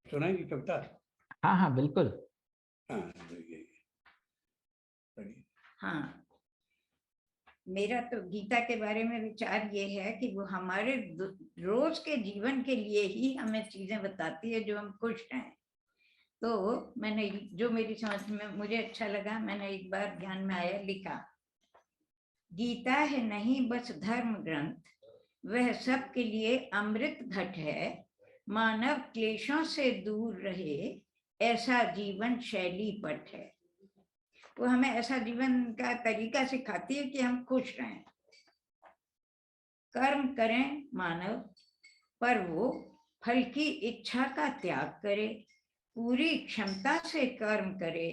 सुनाएंगे कविता? हाँ हाँ बिल्कुल। हाँ, हाँ, मेरा तो गीता के बारे में विचार ये है कि वो हमारे रोज के जीवन के लिए ही हमें चीजें बताती है जो हम खुश हैं। तो मैंने जो मेरी समझ में मुझे अच्छा लगा, मैंने एक बार ध्यान में आया, लिखा, गीता है नहीं बस धर्म ग्रंथ, वह सबके लिए अमृत घट है, मानव क्लेशों से दूर रहे, ऐसा जीवन शैली पट है। वो हमें ऐसा जीवन का तरीका सिखाती है कि हम खुश रहें। कर्म करें मानव, पर वो फल की इच्छा का त्याग करे, पूरी क्षमता से कर्म करे,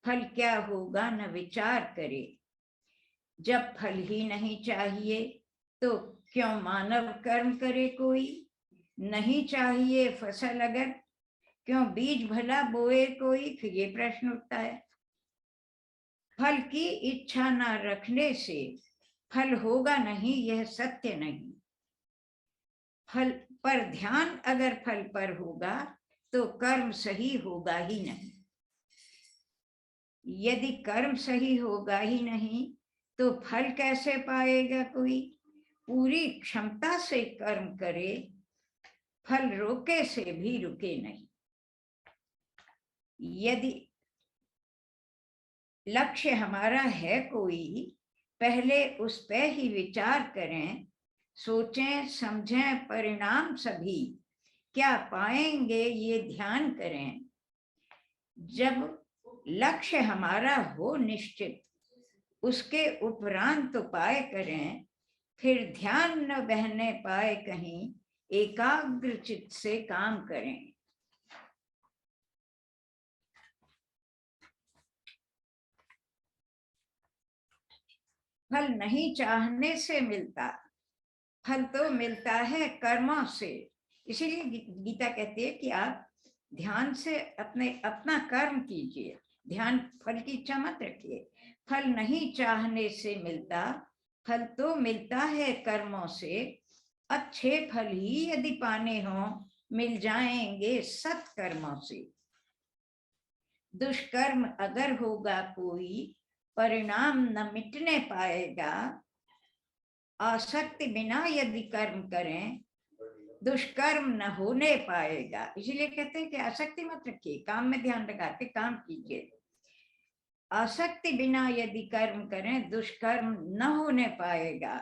फल क्या होगा न विचार करे। जब फल ही नहीं चाहिए तो क्यों मानव कर्म करे कोई, नहीं चाहिए फसल अगर क्यों बीज भला बोए कोई। फिर ये प्रश्न उठता है, फल की इच्छा न रखने से फल होगा नहीं, यह सत्य नहीं। फल पर ध्यान अगर फल पर होगा तो कर्म सही होगा ही नहीं। यदि कर्म सही होगा ही नहीं तो फल कैसे पाएगा कोई। पूरी क्षमता से कर्म करे, फल रोके से भी रुके नहीं। यदि लक्ष्य हमारा है कोई, पहले उस पे ही विचार करें, सोचें समझें परिणाम सभी, क्या पाएंगे ये ध्यान करें। जब लक्ष्य हमारा हो निश्चित, उसके उपरांत उपाय करें, फिर ध्यान न बहने पाए कहीं, एकाग्र चित्त से काम करें। फल नहीं चाहने से मिलता, फल तो मिलता है कर्मों से। इसीलिए गीता कहती है कि आप ध्यान से अपना कर्म कीजिए, ध्यान फल की इच्छा मत रखिए। फल नहीं चाहने से मिलता, फल तो मिलता है कर्मों से। अच्छे फल ही यदि पाने हो, मिल जाएंगे सत्कर्मों से। दुष्कर्म अगर होगा कोई, परिणाम न मिटने पाएगा। आसक्ति बिना यदि कर्म करें, दुष्कर्म न होने पाएगा। इसीलिए कहते हैं कि आसक्ति मत रखिए, काम में ध्यान लगा के काम कीजिए। आसक्ति बिना यदि कर्म करें, दुष्कर्म न होने पाएगा।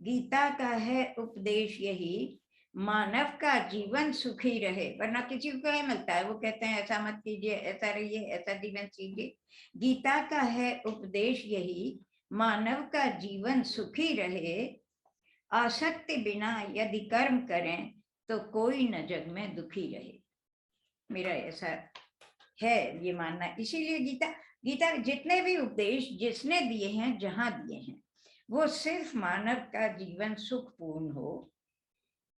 गीता का है उपदेश यही, मानव का जीवन सुखी रहे। वरना किसी को क्या मिलता है, वो कहते हैं ऐसा मत कीजिए, ऐसा रहिए, ऐसा जीवन जीजिए। गीता का है उपदेश यही, मानव का जीवन सुखी रहे। आसक्ति बिना यदि कर्म करें तो कोई न जग में दुखी रहे। मेरा ऐसा है ये मानना। इसीलिए गीता जितने भी उपदेश जिसने दिए हैं, जहां दिए हैं, वो सिर्फ मानव का जीवन सुखपूर्ण हो,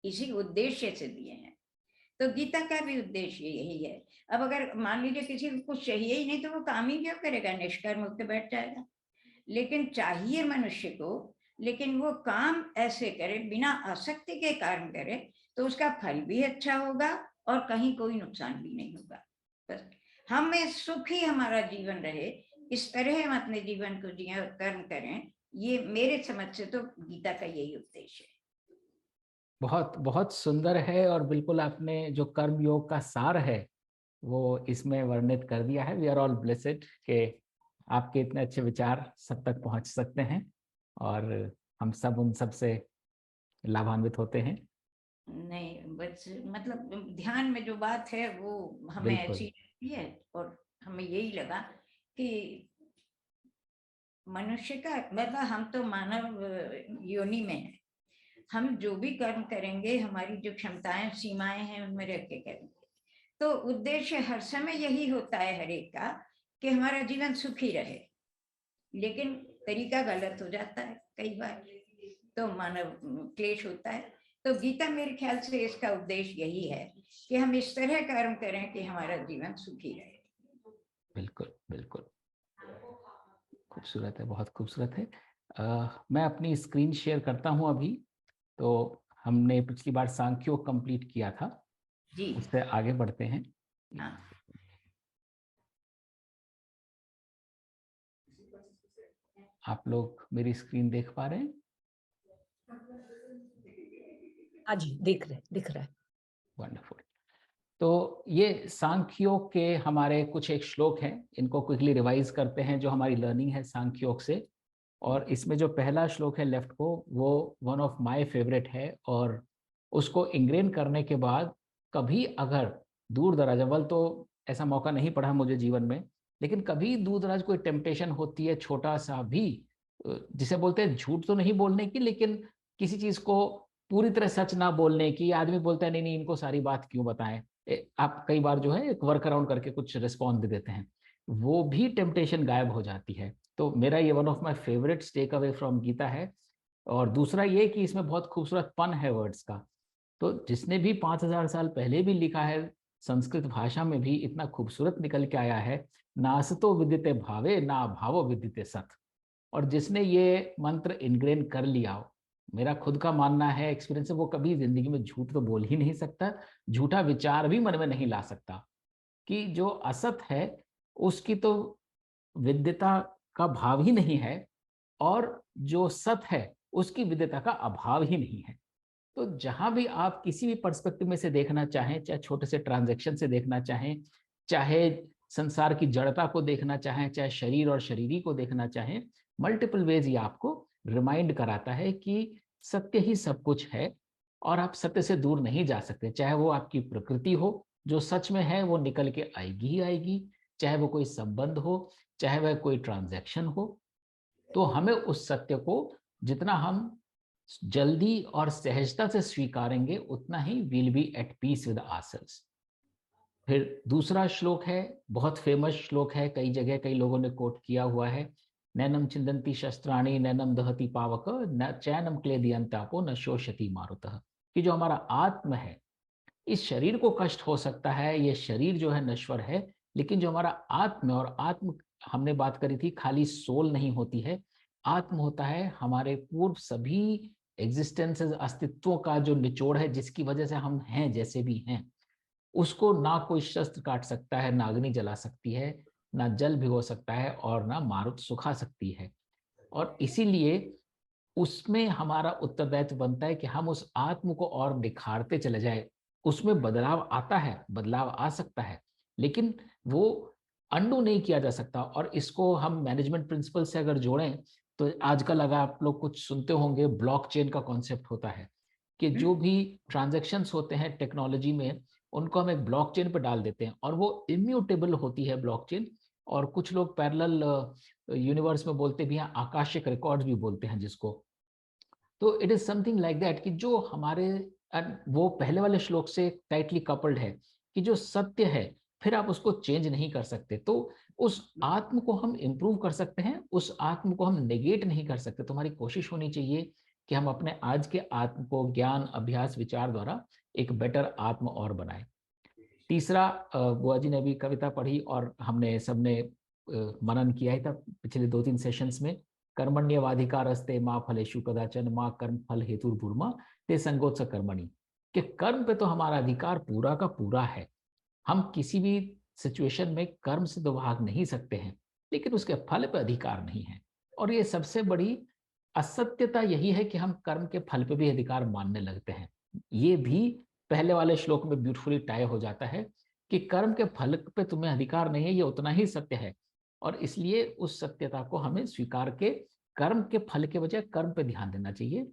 इसी उद्देश्य से दिए हैं। तो गीता का भी उद्देश्य यही है। अब अगर मान लीजिए किसी को कुछ चाहिए ही नहीं तो वो काम ही क्यों करेगा, निष्कर्म होकर बैठ जाएगा। लेकिन चाहिए मनुष्य को, लेकिन वो काम ऐसे करे, बिना आसक्ति के काम करे, तो उसका फल भी अच्छा होगा और कहीं कोई नुकसान भी नहीं होगा। बस हमें सुखी हमारा जीवन रहे, इस तरह हम अपने जीवन को जिए और कर्म करें। ये मेरे समझ से तो गीता का यही उद्देश्य है। बहुत बहुत सुंदर है, और बिल्कुल आपने जो कर्म योग का सार है वो इसमें वर्णित कर दिया है। वी आर ऑल ब्लेसेड कि आपके इतने अच्छे विचार सब तक पहुंच सकते हैं, और हम सब उन सब से लाभान्वित होते हैं। नहीं बस मतलब ध्यान में जो बात है वो हमें ऐसी लगती है, और हमें यही लगा कि मनुष्य का मतलब हम तो मानव योनि में है, हम जो भी कर्म करेंगे हमारी जो क्षमताएं सीमाएं हैं उनमें रह के करेंगे। तो उद्देश्य हर समय यही होता है हर एक का कि हमारा जीवन सुखी रहे। लेकिन तरीका गलत हो जाता है कई बार, तो मानव क्लेश होता है। तो गीता मेरे ख्याल से इसका उद्देश्य यही है कि हम इस तरह कर्म करें कि हमारा जीवन सुखी रहे। बिल्कुल बिल्कुल, खूबसूरत है, बहुत खूबसूरत है। मैं अपनी स्क्रीन शेयर करता हूं अभी। तो हमने पिछली बार सांख्यो कंप्लीट किया था, जी उससे आगे बढ़ते हैं। हाँ आप लोग मेरी स्क्रीन देख पा रहे हैं? हाँ जी, दिख रहा है। वंडरफुल। तो ये सांख्य योग के हमारे कुछ एक श्लोक हैं, इनको क्विकली रिवाइज करते हैं जो हमारी लर्निंग है सांख्य योग से। और इसमें जो पहला श्लोक है लेफ्ट को, वो वन ऑफ माय फेवरेट है, और उसको इंग्रेन करने के बाद कभी अगर दूर दराज, अव्वल तो ऐसा मौका नहीं पड़ा मुझे जीवन में, लेकिन कभी दूर दराज कोई टेम्पटेशन होती है छोटा सा भी, जिसे बोलते हैं झूठ तो नहीं बोलने की, लेकिन किसी चीज को पूरी तरह सच ना बोलने की, आदमी बोलता है नहीं नहीं इनको सारी बात क्यों बताएं, आप कई बार जो है एक वर्क अराउंड करके कुछ रिस्पॉन्स दे देते हैं, वो भी टेम्पटेशन गायब हो जाती है। तो मेरा ये one of my favourites take away from Gita है। और दूसरा ये कि इसमें बहुत खूबसूरत पन है वर्ड्स का। तो जिसने भी 5000 साल पहले भी लिखा है संस्कृत भाषा में भी इतना खूबसूरत निकल के आया है, नासतो विदिते भावे ना भावो विदिते सत। और जिसने ये मंत्र इनग्रेन कर लिया, मेरा खुद का मानना है, एक्सपीरियंस है, वो कभी जिंदगी में झूठ तो बोल ही नहीं सकता, झूठा विचार भी मन में नहीं ला सकता। कि जो असत है उसकी तो विद्यता का भाव ही नहीं है, और जो सत है उसकी विद्यता का अभाव ही नहीं है। तो जहां भी आप किसी भी पर्सपेक्टिव में से देखना चाहें, चाहे छोटे से ट्रांजैक्शन से देखना चाहें, चाहे संसार की जड़ता को देखना चाहें, चाहे शरीर और शरीरी को देखना चाहें, मल्टीपल वेज ये आपको रिमाइंड कराता है कि सत्य ही सब कुछ है, और आप सत्य से दूर नहीं जा सकते। चाहे वो आपकी प्रकृति हो, जो सच में है वो निकल के आएगी ही आएगी, चाहे वो कोई संबंध हो, चाहे वह कोई ट्रांजैक्शन हो। तो हमें उस सत्य को जितना हम जल्दी और सहजता से स्वीकारेंगे, उतना ही will be at peace with ourselves. फिर दूसरा श्लोक है, बहुत फेमस श्लोक है, कई जगह कई लोगों ने कोट किया हुआ है, नैनम छिंदन्ति शस्त्राणि नैनम दहति पावक न चैनम क्लेदयन्तापो न शोषति मारुतः। कि जो हमारा आत्म है, इस शरीर को कष्ट हो सकता है, ये शरीर जो है नश्वर है, लेकिन जो हमारा आत्म, और आत्म हमने बात करी थी खाली सोल नहीं होती है, आत्म होता है हमारे पूर्व सभी एग्जिस्टेंसेस, अस्तित्वों का जो निचोड़ है, जिसकी वजह से हम हैं जैसे भी हैं। उसको ना कोई शस्त्र काट सकता है, ना अग्नि जला सकती है, ना जल भिगो सकता है, और ना मारुत सुखा सकती है। और इसीलिए उसमें हमारा उत्तरदायित्व बनता है कि हम उस आत्म को और निखारते चले जाए। उसमें बदलाव आता है, बदलाव आ सकता है, लेकिन वो अंडू नहीं किया जा सकता। और इसको हम मैनेजमेंट प्रिंसिपल से अगर जोड़ें, तो आजकल अगर आप लोग कुछ सुनते होंगे, ब्लॉकचेन का कॉन्सेप्ट होता है कि जो भी ट्रांजैक्शंस होते हैं टेक्नोलॉजी में, उनको हम एक ब्लॉकचेन पर डाल देते हैं, और वो इम्यूटेबल होती है ब्लॉकचेन। और कुछ लोग पैरेलल यूनिवर्स में बोलते भी हैं, आकाशिक रिकॉर्ड्स भी बोलते हैं जिसको। तो it is something like that, कि जो हमारे वो पहले वाले श्लोक से टाइटली कपल्ड है, कि जो सत्य है फिर आप उसको चेंज नहीं कर सकते। तो उस आत्म को हम इंप्रूव कर सकते हैं, उस आत्म को हम नेगेट नहीं कर सकते। तुम्हारी कोशिश होनी चाहिए कि हम अपने आज के आत्म को ज्ञान, अभ्यास, विचार द्वारा एक बेटर आत्म और बनाए। तीसरा, बुआ जी ने अभी कविता पढ़ी और हमने सबने मनन किया ही था पिछले 2-3 सेशंस में, कर्मण्यवाधिकारस्ते माँ फलेषु कदाचन माँ कर्म फल हेतुर्भूर्मा ते संगोत्स कर्मणि। कि कर्म पे तो हमारा अधिकार पूरा का पूरा है। हम किसी भी सिचुएशन में कर्म से तो भाग नहीं सकते हैं, लेकिन उसके फल पे अधिकार नहीं है। और ये सबसे बड़ी असत्यता यही है कि हम कर्म के फल पे भी अधिकार मानने लगते हैं। ये भी पहले वाले श्लोक में ब्यूटीफुली टाई हो जाता है कि कर्म के फल पे तुम्हें अधिकार नहीं है, ये उतना ही सत्य है। और इसलिए उस सत्यता को हमें स्वीकार के कर्म के फल के बजाय कर्म पे ध्यान देना चाहिए।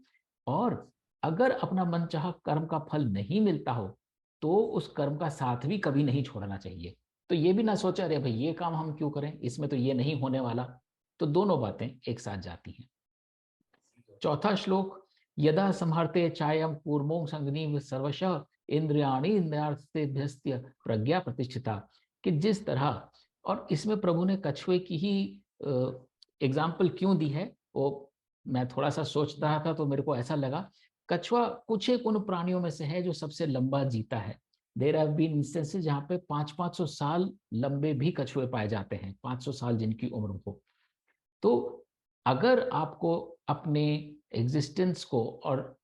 और अगर अपना मन चाहा कर्म का फल नहीं मिलता हो, तो उस कर्म का साथ भी कभी नहीं छोड़ना चाहिए। तो ये भी ना सोचा अरे भाई ये काम हम क्यों करें, इसमें तो ये नहीं होने वाला। तो दोनों बातें एक साथ जाती हैं। चौथा श्लोक, यदा संहर्ते चायम कूर्मों संगनी सर्वश इंद्रियाणी इंद्रियार्थेभ्यस्त्य प्रज्ञा प्रतिष्ठिता। कि जिस तरह, और इसमें प्रभु ने कछुए की ही एग्जाम्पल क्यों दी है, वो मैं थोड़ा सा सोच रहा था तो मेरे को ऐसा लगा, कछुआ कुछ एक उन प्राणियों में से है जो सबसे लंबा जीता है। देयर हैव बीन इंस्टेंसेस जहाँ पे 500-500 साल लंबे भी कछुए पाए जाते हैं, 500 साल जिनकी उम्र हो। तो अगर आपको अपने एग्जिस्टेंस को, और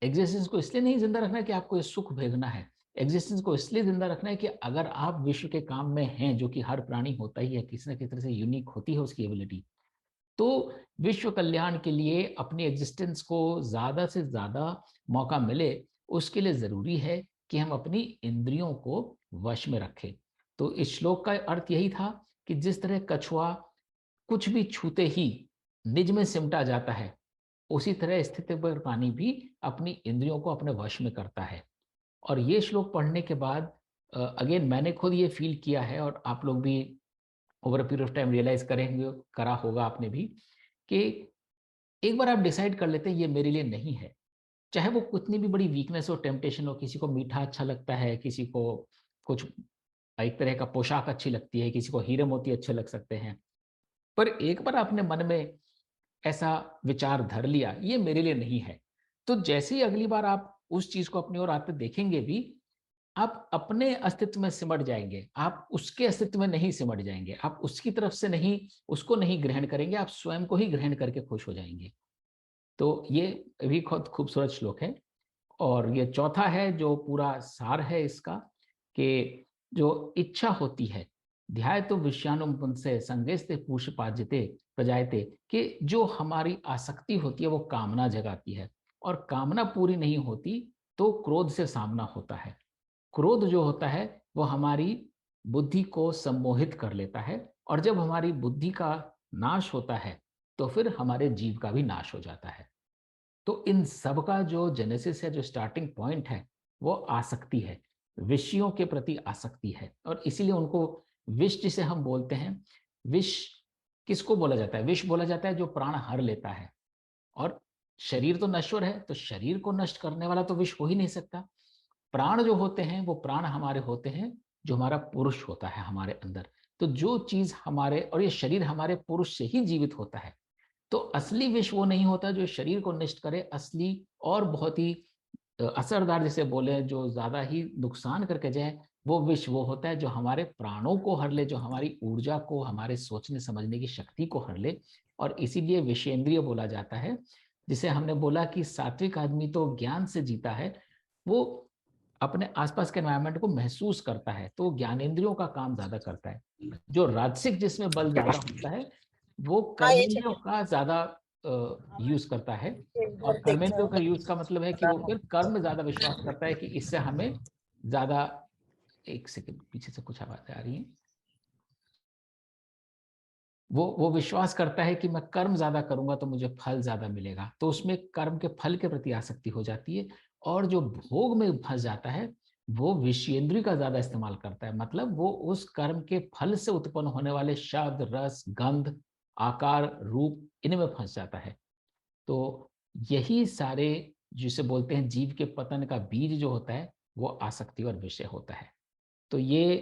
एग्जिस्टेंस को इसलिए नहीं जिंदा रखना कि आपको ये सुख भेजना है, एग्जिस्टेंस को इसलिए जिंदा रखना है कि अगर आप विश्व के काम में हैं, जो कि हर प्राणी होता ही है, किसी न किसी तरह से यूनिक होती है उसकी एबिलिटी, तो विश्व कल्याण के लिए अपनी एग्जिस्टेंस को ज्यादा से ज्यादा मौका मिले, उसके लिए जरूरी है कि हम अपनी इंद्रियों को वश में रखें। तो इस श्लोक का अर्थ यही था कि जिस तरह कछुआ कुछ भी छूते ही निज में सिमटा जाता है, उसी तरह स्थिति पर प्राणी भी अपनी इंद्रियों को अपने वश में करता है। और ये श्लोक पढ़ने के बाद अगेन मैंने खुद ये फील किया है, और आप लोग भी over a period of time realise करेंगे, करा होगा आपने भी, कि एक बार आप डिसाइड कर लेते हैं ये मेरे लिए नहीं है, चाहे वो कितनी भी बड़ी वीकनेस हो, टेम्पटेशन हो, किसी को मीठा अच्छा लगता है, किसी को कुछ एक तरह का पोशाक अच्छी लगती है, किसी को हीरे मोती अच्छे लग सकते हैं, पर एक बार आपने मन में ऐसा विचार धर लिया ये मेरे लिए नहीं है, तो जैसे ही अगली बार आप उस चीज को अपनी ओर आते देखेंगे भी, आप अपने अस्तित्व में सिमट जाएंगे, आप उसके अस्तित्व में नहीं सिमट जाएंगे, आप उसकी तरफ से नहीं, उसको नहीं ग्रहण करेंगे, आप स्वयं को ही ग्रहण करके खुश हो जाएंगे। तो ये भी बहुत खूबसूरत श्लोक है। और ये चौथा है जो पूरा सार है इसका, कि जो इच्छा होती है, ध्याय तो विषयानुम से संगेस्ते पुरुष पाज्यते प्रजायते, कि जो हमारी आसक्ति होती है वो कामना जगाती है, और कामना पूरी नहीं होती तो क्रोध से सामना होता है। क्रोध जो होता है वो हमारी बुद्धि को सम्मोहित कर लेता है, और जब हमारी बुद्धि का नाश होता है तो फिर हमारे जीव का भी नाश हो जाता है। तो इन सब का जो जेनेसिस है, जो स्टार्टिंग पॉइंट है, वो आसक्ति है, विषयों के प्रति आसक्ति है। और इसीलिए उनको विष जिसे हम बोलते हैं, विष किसको बोला जाता है? विष बोला जाता है जो प्राण हर लेता है। और शरीर तो नश्वर है, तो शरीर को नष्ट करने वाला तो विष हो ही नहीं सकता। प्राण जो होते हैं वो प्राण हमारे होते हैं जो हमारा पुरुष होता है हमारे अंदर। तो जो चीज हमारे, और ये शरीर हमारे पुरुष से ही जीवित होता है, तो असली विष वो नहीं होता जो शरीर को नष्ट करे। असली और बहुत ही असरदार जिसे बोले, जो ज्यादा ही नुकसान करके जाए, वो विष वो होता है जो हमारे प्राणों को हर ले, जो हमारी ऊर्जा को, हमारे सोचने समझने की शक्ति को हर ले। और इसीलिए विषेंद्रिय बोला जाता है। जिसे हमने बोला कि सात्विक आदमी तो ज्ञान से जीता है, वो अपने आसपास के एनवायरनमेंट को महसूस करता है, तो ज्ञानेंद्रियों का काम ज्यादा करता है। जो राजसिक जिसमें बल ज्यादा होता है, वो कर्मेंद्रियों का ज्यादा यूज करता है। और कर्मेंद्रियों का यूज का मतलब है कि वो फिर कर्म में ज्यादा विश्वास करता है कि इससे हमें ज्यादा, एक सेकंड पीछे से कुछ आवाज आ रही है, वो विश्वास करता है कि मैं कर्म ज्यादा करूंगा तो मुझे फल ज्यादा मिलेगा, तो उसमें कर्म के फल के प्रति आसक्ति हो जाती है। और जो भोग में फंस जाता है वो विषयेंद्रिय का ज्यादा इस्तेमाल करता है, मतलब वो उस कर्म के फल से उत्पन्न होने वाले शब्द, रस, गंध, आकार, रूप, इनमें फंस जाता है। तो यही सारे जिसे बोलते हैं जीव के पतन का बीज जो होता है, वो आसक्ति और विषय होता है। तो ये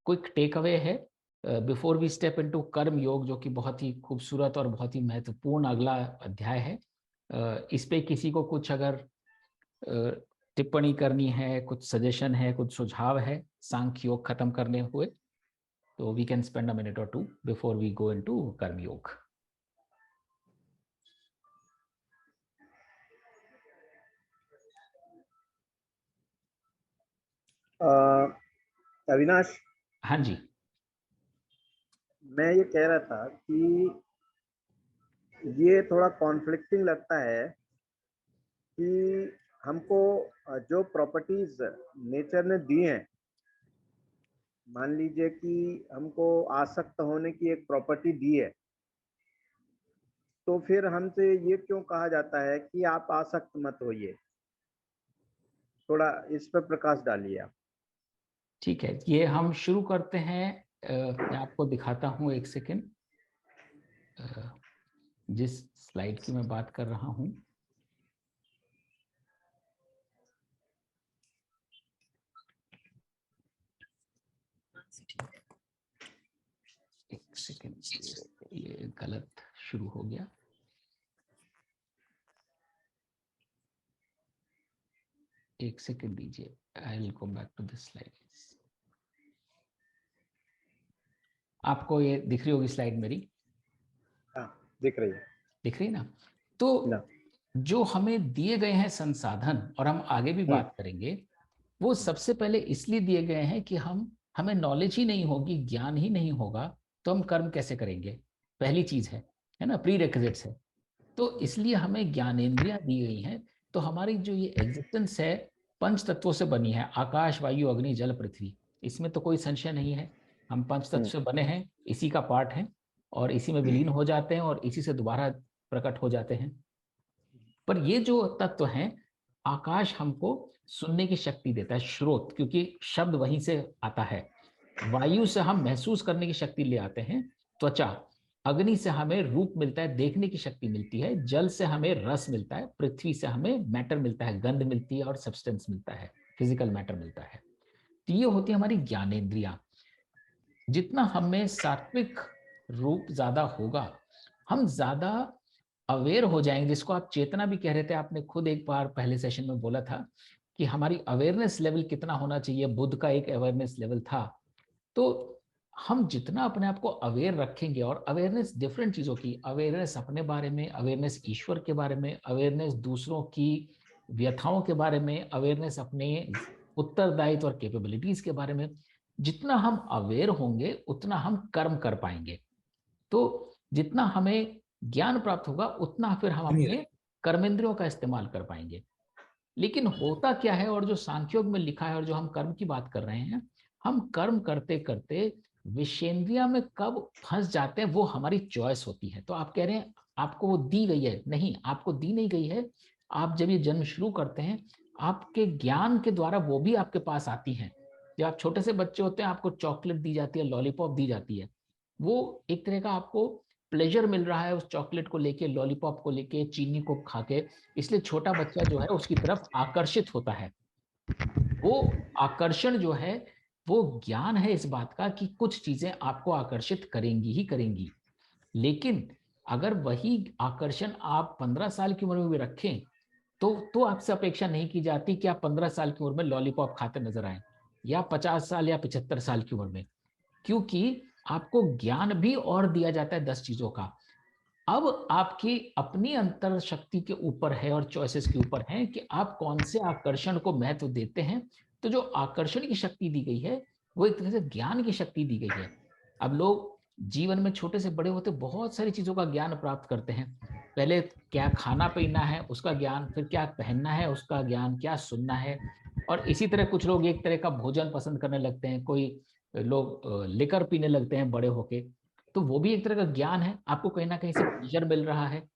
क्विक टेक अवे है before we step into karma योग, जो कि बहुत ही खूबसूरत और बहुत ही महत्वपूर्ण अगला अध्याय है। इस पे किसी को कुछ अगर टिप्पणी करनी है, कुछ सजेशन है, कुछ सुझाव है सांख्य योग खत्म करने हुए, तो we can spend a minute or two before we go into karma yoga. Avinash, हाँ जी। मैं ये कह रहा था कि ये थोड़ा कॉन्फ्लिक्टिंग लगता है कि हमको जो प्रॉपर्टीज नेचर ने दी हैं, मान लीजिए कि हमको आसक्त होने की एक प्रॉपर्टी दी है, तो फिर हमसे ये क्यों कहा जाता है कि आप आसक्त मत होइए? थोड़ा इस पर प्रकाश डालिए आप। ठीक है, ये हम शुरू करते हैं। मैं आपको दिखाता हूँ, एक सेकेंड। जिस स्लाइड की मैं बात कर रहा हूँ, एक सेकेंड, ये गलत शुरू हो गया। एक सेकेंड दीजिए, I will go back to this slide. आपको ये दिख रही होगी स्लाइड मेरी? हाँ, दिख रही है। दिख रही ना? तो ना। जो हमें दिए गए हैं संसाधन, और हम आगे भी बात करेंगे, वो सबसे पहले इसलिए दिए गए हैं कि हमें नॉलेज ही नहीं होगी, ज्ञान ही नहीं होगा तो हम कर्म कैसे करेंगे, पहली चीज है ना, प्री रेक्विजिट्स है। तो इसलिए हमें ज्ञानेंद्रियां दी गई हैं। तो हमारी जो ये एग्जिस्टेंस है पंच तत्वों से बनी है, आकाश वायु अग्नि जल पृथ्वी, इसमें तो कोई संशय नहीं है। हम पंच तत्व से बने हैं, इसी का पार्ट है और इसी में विलीन हो जाते हैं और इसी से दोबारा प्रकट हो जाते हैं। पर ये जो तत्व हैं, आकाश हमको सुनने की शक्ति देता है, श्रोत, क्योंकि शब्द वहीं से आता है। वायु से हम महसूस करने की शक्ति ले आते हैं, त्वचा। अग्नि से हमें रूप मिलता है, देखने की शक्ति मिलती है। जल से हमें रस मिलता है। पृथ्वी से हमें मैटर मिलता है, गंध मिलती है और सब्सटेंस मिलता है, फिजिकल मैटर मिलता है। तो ये होती है हमारी ज्ञानेंद्रियां। जितना हमें सात्विक रूप ज्यादा होगा, हम ज्यादा अवेयर हो जाएंगे, जिसको आप चेतना भी कह रहे थे। आपने खुद एक बार पहले सेशन में बोला था कि हमारी अवेयरनेस लेवल कितना होना चाहिए, बुद्ध का एक अवेयरनेस लेवल था। तो हम जितना अपने आप को अवेयर रखेंगे, और अवेयरनेस डिफरेंट चीजों की, अवेयरनेस अपने बारे में, अवेयरनेस ईश्वर के बारे में, अवेयरनेस दूसरों की व्यथाओं के बारे में, अवेयरनेस अपने उत्तरदायित्व और कैपेबिलिटीज के बारे में, जितना हम अवेयर होंगे उतना हम कर्म कर पाएंगे। तो जितना हमें ज्ञान प्राप्त होगा उतना फिर हम अपने कर्मेंद्रियों का इस्तेमाल कर पाएंगे। लेकिन होता क्या है, और जो सांख्योग में लिखा है और जो हम कर्म की बात कर रहे हैं, हम कर्म करते करते विषेंद्रिया में कब फंस जाते हैं वो हमारी चॉइस होती है। तो आप कह रहे हैं आपको वो दी गई है, नहीं, आपको दी नहीं गई है। आप जब ये जन्म शुरू करते हैं, आपके ज्ञान के द्वारा वो भी आपके पास आती हैं। जब आप छोटे से बच्चे होते हैं, आपको चॉकलेट दी जाती है, लॉलीपॉप दी जाती है, वो एक तरह का आपको प्लेजर मिल रहा है उस चॉकलेट को लेके, लॉलीपॉप को लेके, चीनी को खा के, इसलिए छोटा बच्चा जो है उसकी तरफ आकर्षित होता है। वो आकर्षण जो है वो ज्ञान है इस बात का कि कुछ चीजें आपको आकर्षित करेंगी ही करेंगी। लेकिन अगर वही आकर्षण आप 15 साल की उम्र में भी रखें तो आपसे अपेक्षा नहीं की जाती कि आप 15 साल की उम्र में लॉलीपॉप खाते नजर आए, या 50 साल या 75 साल की उम्र में, क्योंकि आपको ज्ञान भी और दिया जाता है 10 चीजों का। अब आपकी अपनी अंतर शक्ति के ऊपर है और चॉइसेस के ऊपर है कि आप कौन से आकर्षण को महत्व देते हैं। तो जो आकर्षण की शक्ति दी गई है वो एक तरह से ज्ञान की शक्ति दी गई है। अब लोग जीवन में छोटे से बड़े होते बहुत सारी चीजों का ज्ञान प्राप्त करते हैं। पहले क्या खाना पीना है उसका ज्ञान, फिर क्या पहनना है उसका ज्ञान, क्या सुनना है। और इसी तरह कुछ लोग एक तरह का भोजन पसंद करने लगते हैं, कोई लोग लिकर पीने लगते हैं बड़े होके, तो वो भी एक तरह का ज्ञान है, आपको कहीं ना कहीं से प्लेजर मिल रहा है।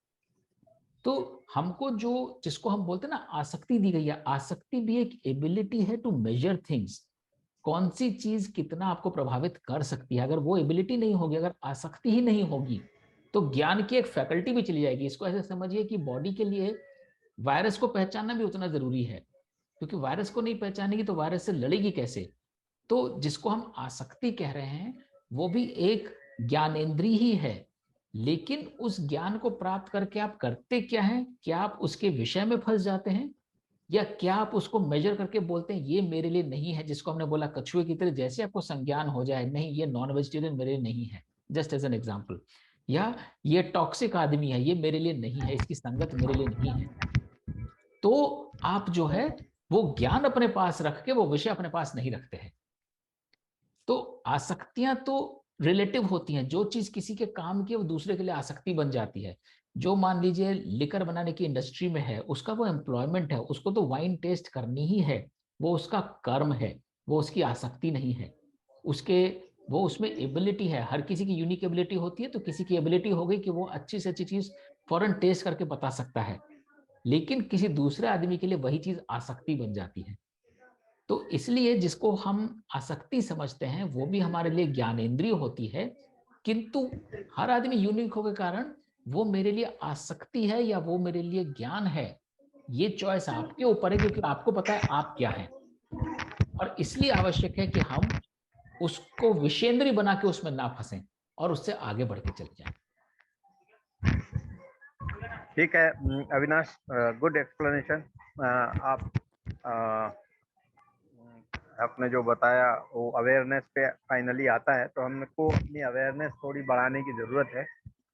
तो हमको जो, जिसको हम बोलते हैं ना आसक्ति दी गई है, आसक्ति भी एक एबिलिटी है टू मेजर थिंग्स। कौन सी चीज कितना आपको प्रभावित कर सकती है, अगर वो एबिलिटी नहीं होगी, अगर आसक्ति ही नहीं होगी, तो ज्ञान की एक फैकल्टी भी चली जाएगी। इसको ऐसे समझिए कि बॉडी के लिए वायरस को पहचानना भी उतना जरूरी है, क्योंकि वायरस को नहीं पहचानेगी तो वायरस से लड़ेगी कैसे। तो जिसको हम आसक्ति कह रहे हैं वो भी एक ज्ञानेंद्रिय ही है। लेकिन उस ज्ञान को प्राप्त करके आप करते क्या हैं, क्या आप उसके विषय में फंस जाते हैं, या क्या आप उसको मेजर करके बोलते हैं ये मेरे लिए नहीं है। जिसको हमने बोला कछुए की तरह, जैसे आपको संज्ञान हो जाए नहीं ये नॉन वेजिटेरियन मेरे लिए नहीं है, जस्ट एज एन एग्जाम्पल, या ये टॉक्सिक आदमी है ये मेरे लिए नहीं है, इसकी संगत मेरे लिए नहीं है। तो आप जो है वो ज्ञान अपने पास रख के वो विषय अपने पास नहीं रखते हैं। तो आसक्तियां तो रिलेटिव होती हैं, जो चीज किसी के काम की वो दूसरे के लिए आसक्ति बन जाती है। जो मान लीजिए लिकर बनाने की इंडस्ट्री में है, उसका वो एम्प्लॉयमेंट है, उसको तो वाइन टेस्ट करनी ही है, वो उसका कर्म है, वो उसकी आसक्ति नहीं है। उसके वो उसमें एबिलिटी है, हर किसी की यूनिक एबिलिटी होती है। तो किसी की एबिलिटी हो गई कि वो अच्छी से अच्छी चीज फौरन टेस्ट करके बता सकता है, लेकिन किसी दूसरे आदमी के लिए वही चीज आसक्ति बन जाती है। तो इसलिए जिसको हम आसक्ति समझते हैं वो भी हमारे लिए ज्ञानेंद्रिय होती है, किंतु हर आदमी यूनिक होने के कारण वो मेरे लिए आसक्ति है या वो मेरे लिए ज्ञान है, ये चॉइस आपके ऊपर है, क्योंकि आपको पता है आप क्या हैं। और इसलिए आवश्यक है कि हम उसको विषेंद्रीय बना के उसमें ना फंसें और उससे आगे बढ़ के चले जाएं। ठीक है अविनाश, गुड एक्सप्लेनेशन। आप आपने जो बताया वो अवेयरनेस पे फाइनली आता है, तो हमको अपनी अवेयरनेस थोड़ी बढ़ाने की जरूरत है,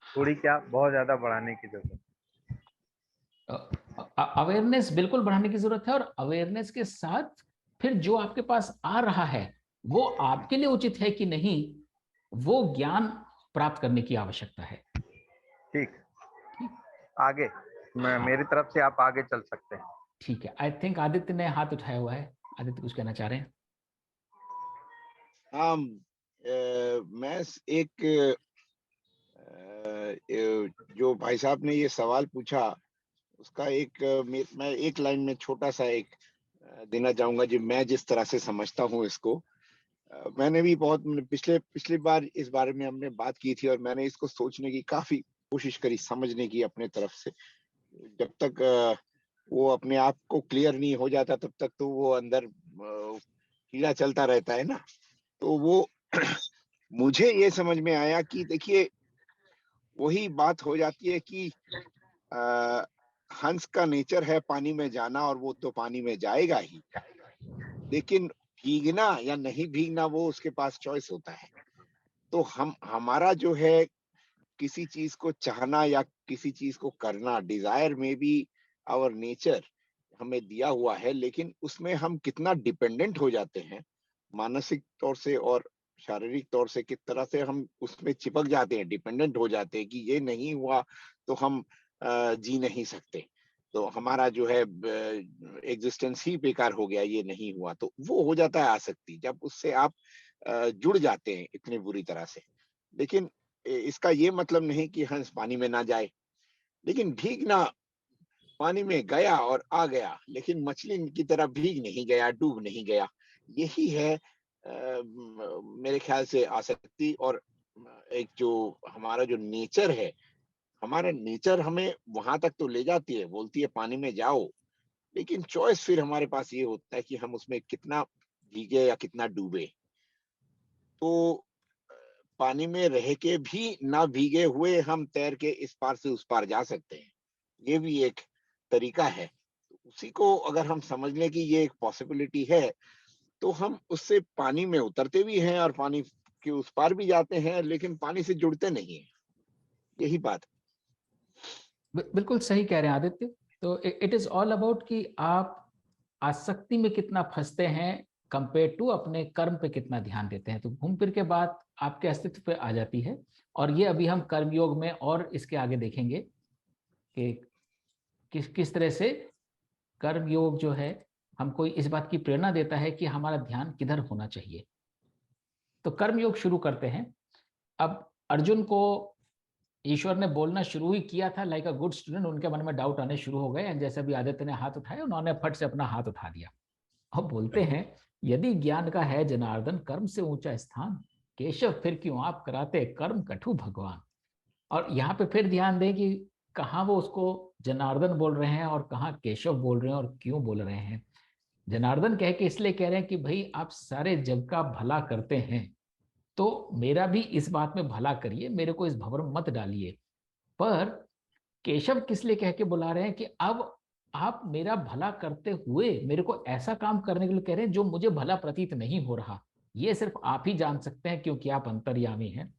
थोड़ी क्या बहुत ज्यादा बढ़ाने की जरूरत है। अवेयरनेस बिल्कुल बढ़ाने की जरूरत है, और अवेयरनेस के साथ फिर जो आपके पास आ रहा है वो आपके लिए उचित है कि नहीं, वो ज्ञान प्राप्त करने की आवश्यकता है। ठीक, ठीक, आगे हाँ, मेरी तरफ से आप आगे चल सकते हैं। ठीक है। आई थिंक आदित्य ने हाथ उठाया हुआ है। आदित्य कुछ कहना चाह रहे हैं? हाँ, मैं एक जो भाई साहब ने ये सवाल पूछा उसका मैं एक लाइन में छोटा सा एक देना चाहूंगा, जो मैं जिस तरह से समझता हूँ इसको। मैंने भी बहुत पिछली बार इस बारे में हमने बात की थी और मैंने इसको सोचने की काफी कोशिश करी, समझने की अपने तरफ से। जब तक वो अपने आप को क्लियर नहीं हो जाता तब तक तो वो अंदर कीड़ा चलता रहता है ना। तो वो मुझे ये समझ में आया कि देखिए, वही बात हो जाती है कि हंस का नेचर है पानी में जाना, और वो तो पानी में जाएगा ही, लेकिन भीगना या नहीं भीगना वो उसके पास चॉइस होता है। तो हमारा जो है किसी चीज को चाहना या किसी चीज को करना, डिजायर में भी आवर नेचर हमें दिया हुआ है, लेकिन उसमें हम कितना डिपेंडेंट हो जाते हैं मानसिक तौर से और शारीरिक तौर से, किस तरह से हम उसमें चिपक जाते हैं, डिपेंडेंट हो जाते हैं कि ये नहीं हुआ तो हम जी नहीं सकते, तो हमारा जो है एग्जिस्टेंस ही बेकार हो गया, ये नहीं हुआ। तो वो हो जाता है आसक्ति, जब उससे आप जुड़ जाते हैं इतनी बुरी तरह से। लेकिन इसका ये मतलब नहीं कि हंस पानी में ना जाए, लेकिन भीगना, पानी में गया और आ गया, लेकिन मछली की तरह भीग नहीं गया, डूब नहीं गया। यही है मेरे ख्याल से आसक्ति। और एक जो हमारा जो नेचर है, हमारा नेचर हमें वहां तक तो ले जाती है, बोलती है पानी में जाओ, लेकिन चॉइस फिर हमारे पास ये होता है कि हम उसमें कितना भीगे या कितना डूबे। तो पानी में रह के भी ना भीगे हुए हम तैर के इस पार से उस पार जा सकते हैं, ये भी एक तरीका है। उसी को अगर हम समझ लें कि ये एक पॉसिबिलिटी है, तो हम उससे पानी में उतरते भी हैं और पानी के उस पार भी जाते हैं, लेकिन पानी से जुड़ते नहीं है। यही बात। बिल्कुल सही कह रहे हैं आदित्य। तो इट इज ऑल अबाउट कि आप आसक्ति में कितना फंसते हैं कंपेयर टू अपने कर्म पे कितना ध्यान देते हैं। तो घूम फिर के बात आपके अस्तित्व पे आ जाती है, और ये अभी हम कर्मयोग में और इसके आगे देखेंगे कि किस तरह से कर्मयोग जो है हमको इस बात की प्रेरणा देता है कि हमारा ध्यान किधर होना चाहिए। तो कर्मयोग शुरू करते हैं। अब अर्जुन को ईश्वर ने बोलना शुरू ही किया था, लाइक अ गुड स्टूडेंट, उनके मन में डाउट आने शुरू हो गए। जैसे भी आदित्य ने हाथ उठाया, उन्होंने फट से अपना हाथ उठा दिया और बोलते हैं, यदि ज्ञान का है जनार्दन कर्म से ऊंचा स्थान, केशव फिर क्यों आप कराते कर्म कठु भगवान। और यहाँ पे फिर ध्यान दें कि कहाँ वो उसको जनार्दन बोल रहे हैं और कहाँ केशव बोल रहे हैं और क्यों बोल रहे हैं। जनार्दन कह के इसलिए कह रहे हैं कि भाई आप सारे जग का भला करते हैं, तो मेरा भी इस बात में भला करिए, मेरे को इस भंवर में मत डालिए। पर केशव किस लिए कह के बुला रहे हैं कि अब आप मेरा भला करते हुए मेरे को ऐसा काम करने के लिए कह रहे हैं जो मुझे भला प्रतीत नहीं हो रहा, ये सिर्फ आप ही जान सकते हैं क्योंकि आप अंतर्यामी हैं।